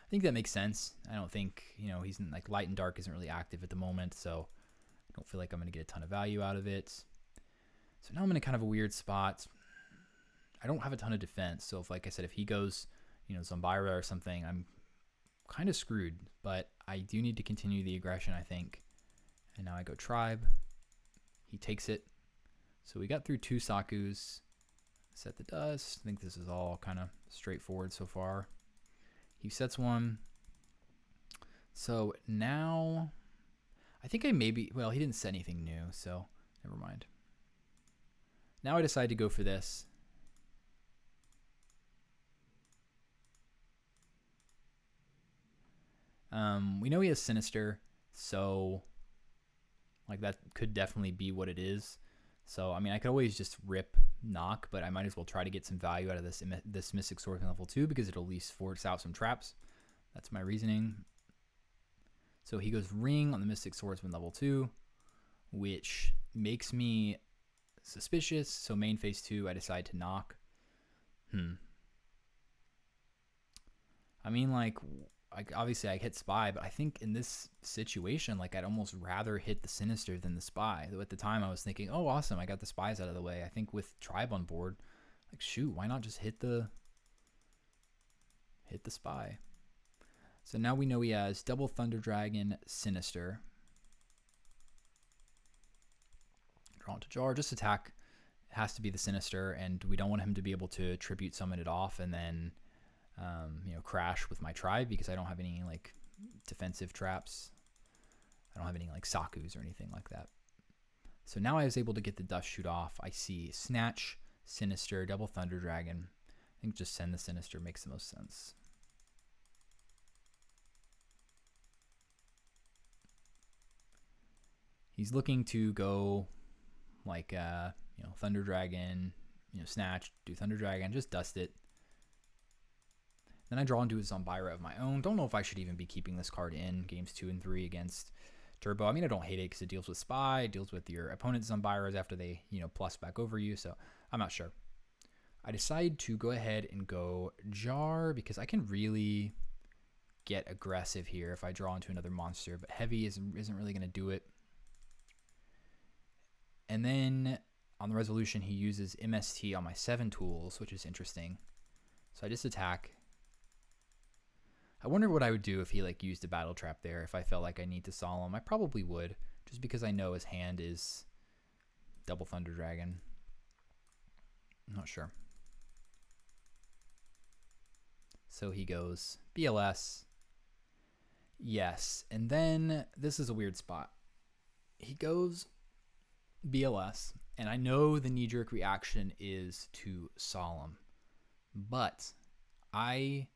think that makes sense. I don't think, he's in like Light and Dark isn't really active at the moment, so I don't feel like I'm going to get a ton of value out of it. So now I'm in a kind of a weird spot. I don't have a ton of defense, so if, like I said, if he goes, Zombira or something, I'm kind of screwed, but I do need to continue the aggression, I think. And now I go Tribe. He takes it. So we got through 2 Sakus. Set the dust. I think this is all kind of straightforward so far. He sets one. So now I think he didn't set anything new, so never mind. Now I decide to go for this. We know he has Sinister, so like that could definitely be what it is. So, I mean, I could always just rip Knock, but I might as well try to get some value out of this Mystic Swordsman level 2 because it'll at least force out some traps. That's my reasoning. So he goes Ring on the Mystic Swordsman level 2, which makes me suspicious. So main phase 2, I decide to Knock. I mean, like obviously I hit Spy, but I think in this situation, like I'd almost rather hit the Sinister than the Spy. Though at the time I was thinking, oh, awesome, I got the Spies out of the way. I think with Tribe on board, like shoot, why not just hit the Spy? So now we know he has double Thunder Dragon, Sinister. Draw to Jar, just attack. It has to be the Sinister, and we don't want him to be able to tribute summon it off and then crash with my Tribe because I don't have any like defensive traps. I don't have any like Sakus or anything like that. So now I was able to get the Dust Shoot off. I see Snatch, Sinister, double Thunder Dragon. I think just send the Sinister makes the most sense. He's looking to go like Thunder Dragon, Snatch, do Thunder Dragon, just dust it. Then I draw into a Zombira of my own. Don't know if I should even be keeping this card in games 2 and 3 against Turbo. I mean, I don't hate it because it deals with Spy, it deals with your opponent's Zombiras after they, plus back over you. So I'm not sure. I decide to go ahead and go Jar because I can really get aggressive here if I draw into another monster, but Heavy isn't really going to do it. And then on the resolution, he uses MST on my 7 tools, which is interesting. So I just attack. I wonder what I would do if he like used a battle trap there. If I felt like I need to Solemn, I probably would, just because I know his hand is double Thunder Dragon. I'm not sure. So he goes BLS. Yes, and then this is a weird spot. He goes BLS, and I know the knee-jerk reaction is to Solemn, but I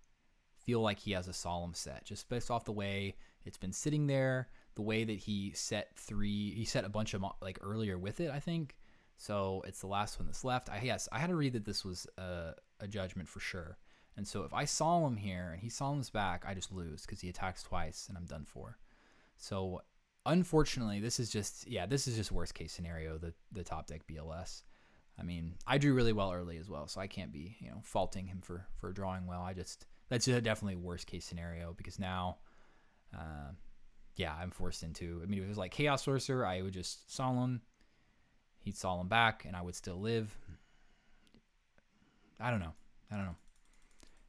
feel like he has a Solemn set just based off the way it's been sitting there, the way that he set a bunch of like earlier with it, I think. So it's the last one that's left. I had to read that this was a judgment for sure. And so if I Solemn here and he Solemns back, I just lose because he attacks twice and I'm done for. So unfortunately, this is just worst case scenario, the top deck BLS. I mean, I drew really well early as well, so I can't be, faulting him for drawing well. That's definitely worst case scenario, because now, I'm forced into. I mean, if it was like Chaos Sorcerer, I would just Solemn. He'd Solemn back, and I would still live. I don't know.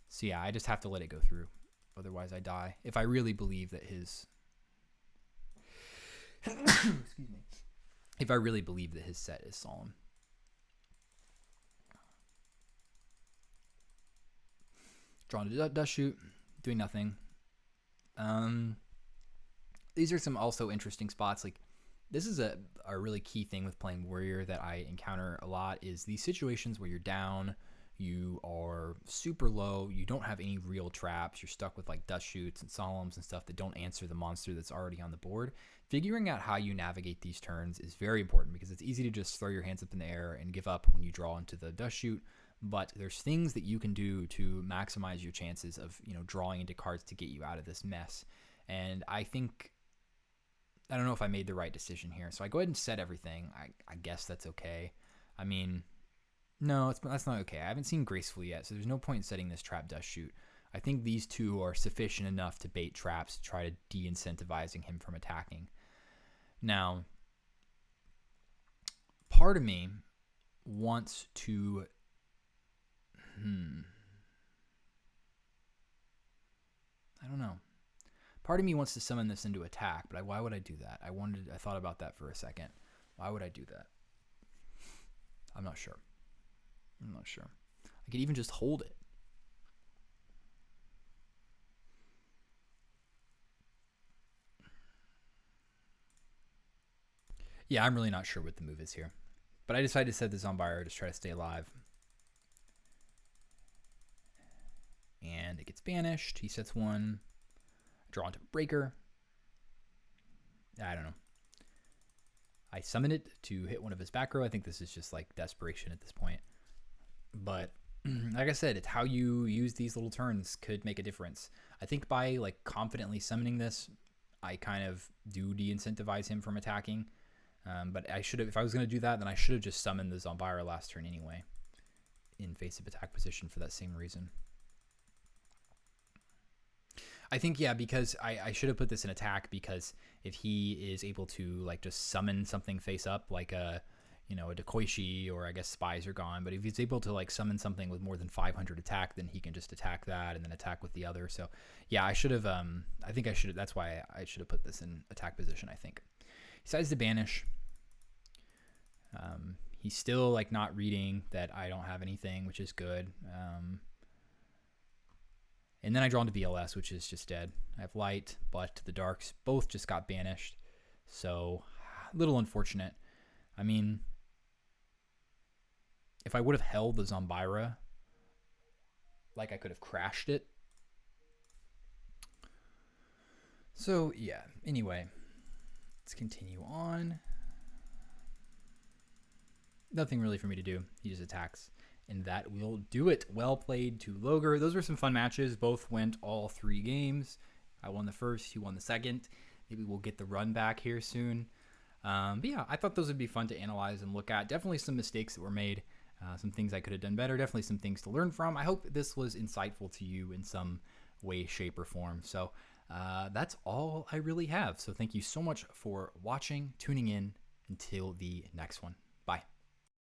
So yeah, I just have to let it go through. Otherwise, I die. If I really believe that his excuse me. If I really believe that his set is Solemn. Drawn to Dust Shoot, doing nothing. These are some also interesting spots. Like, this is a really key thing with playing Warrior that I encounter a lot, is these situations where you're down, you are super low, you don't have any real traps, you're stuck with like Dust Shoots and Solemns and stuff that don't answer the monster that's already on the board. Figuring out how you navigate these turns is very important, because it's easy to just throw your hands up in the air and give up when you draw into the Dust Shoot. But there's things that you can do to maximize your chances of, drawing into cards to get you out of this mess. And I don't know if I made the right decision here. So I go ahead and set everything. I guess that's okay. I mean, no, that's not okay. I haven't seen Graceful yet, so there's no point in setting this Trap Dust Shoot. I think these two are sufficient enough to bait traps to try to de-incentivizing him from attacking. Now, part of me wants to... I don't know. Part of me wants to summon this into attack, but why would I do that? I thought about that for a second. Why would I do that? I'm not sure. I could even just hold it. Yeah, I'm really not sure what the move is here. But I decided to set the Zombira to try to stay alive. And it gets banished. He sets one. Draw into Breaker. I don't know. I summon it to hit one of his back row. I think this is just like desperation at this point. But like I said, it's how you use these little turns could make a difference. I think by like confidently summoning this, I kind of do de-incentivize him from attacking. But I should have, if I was going to do that, then I should have just summoned the Zombira last turn anyway, in face of attack position for that same reason. I think, yeah, because I should have put this in attack, because if he is able to like just summon something face up, like a Dakoichi, or I guess Spies are gone, but if he's able to like summon something with more than 500 attack, then he can just attack that and then attack with the other. So yeah, I should have, that's why I should have put this in attack position, I think. He decides to banish. He's still like not reading that I don't have anything, which is good. And then I draw into BLS, which is just dead. I have light, but the darks both just got banished. So, a little unfortunate. I mean, if I would have held the Zombira, like I could have crashed it. So, yeah. Anyway, let's continue on. Nothing really for me to do. He just attacks. And that will do it. Well played to Logar. Those were some fun matches. Both went all 3 games. I won the first. He won the second. Maybe we'll get the run back here soon. But yeah, I thought those would be fun to analyze and look at. Definitely some mistakes that were made. Some things I could have done better. Definitely some things to learn from. I hope this was insightful to you in some way, shape, or form. So that's all I really have. So thank you so much for watching, tuning in. Until the next one.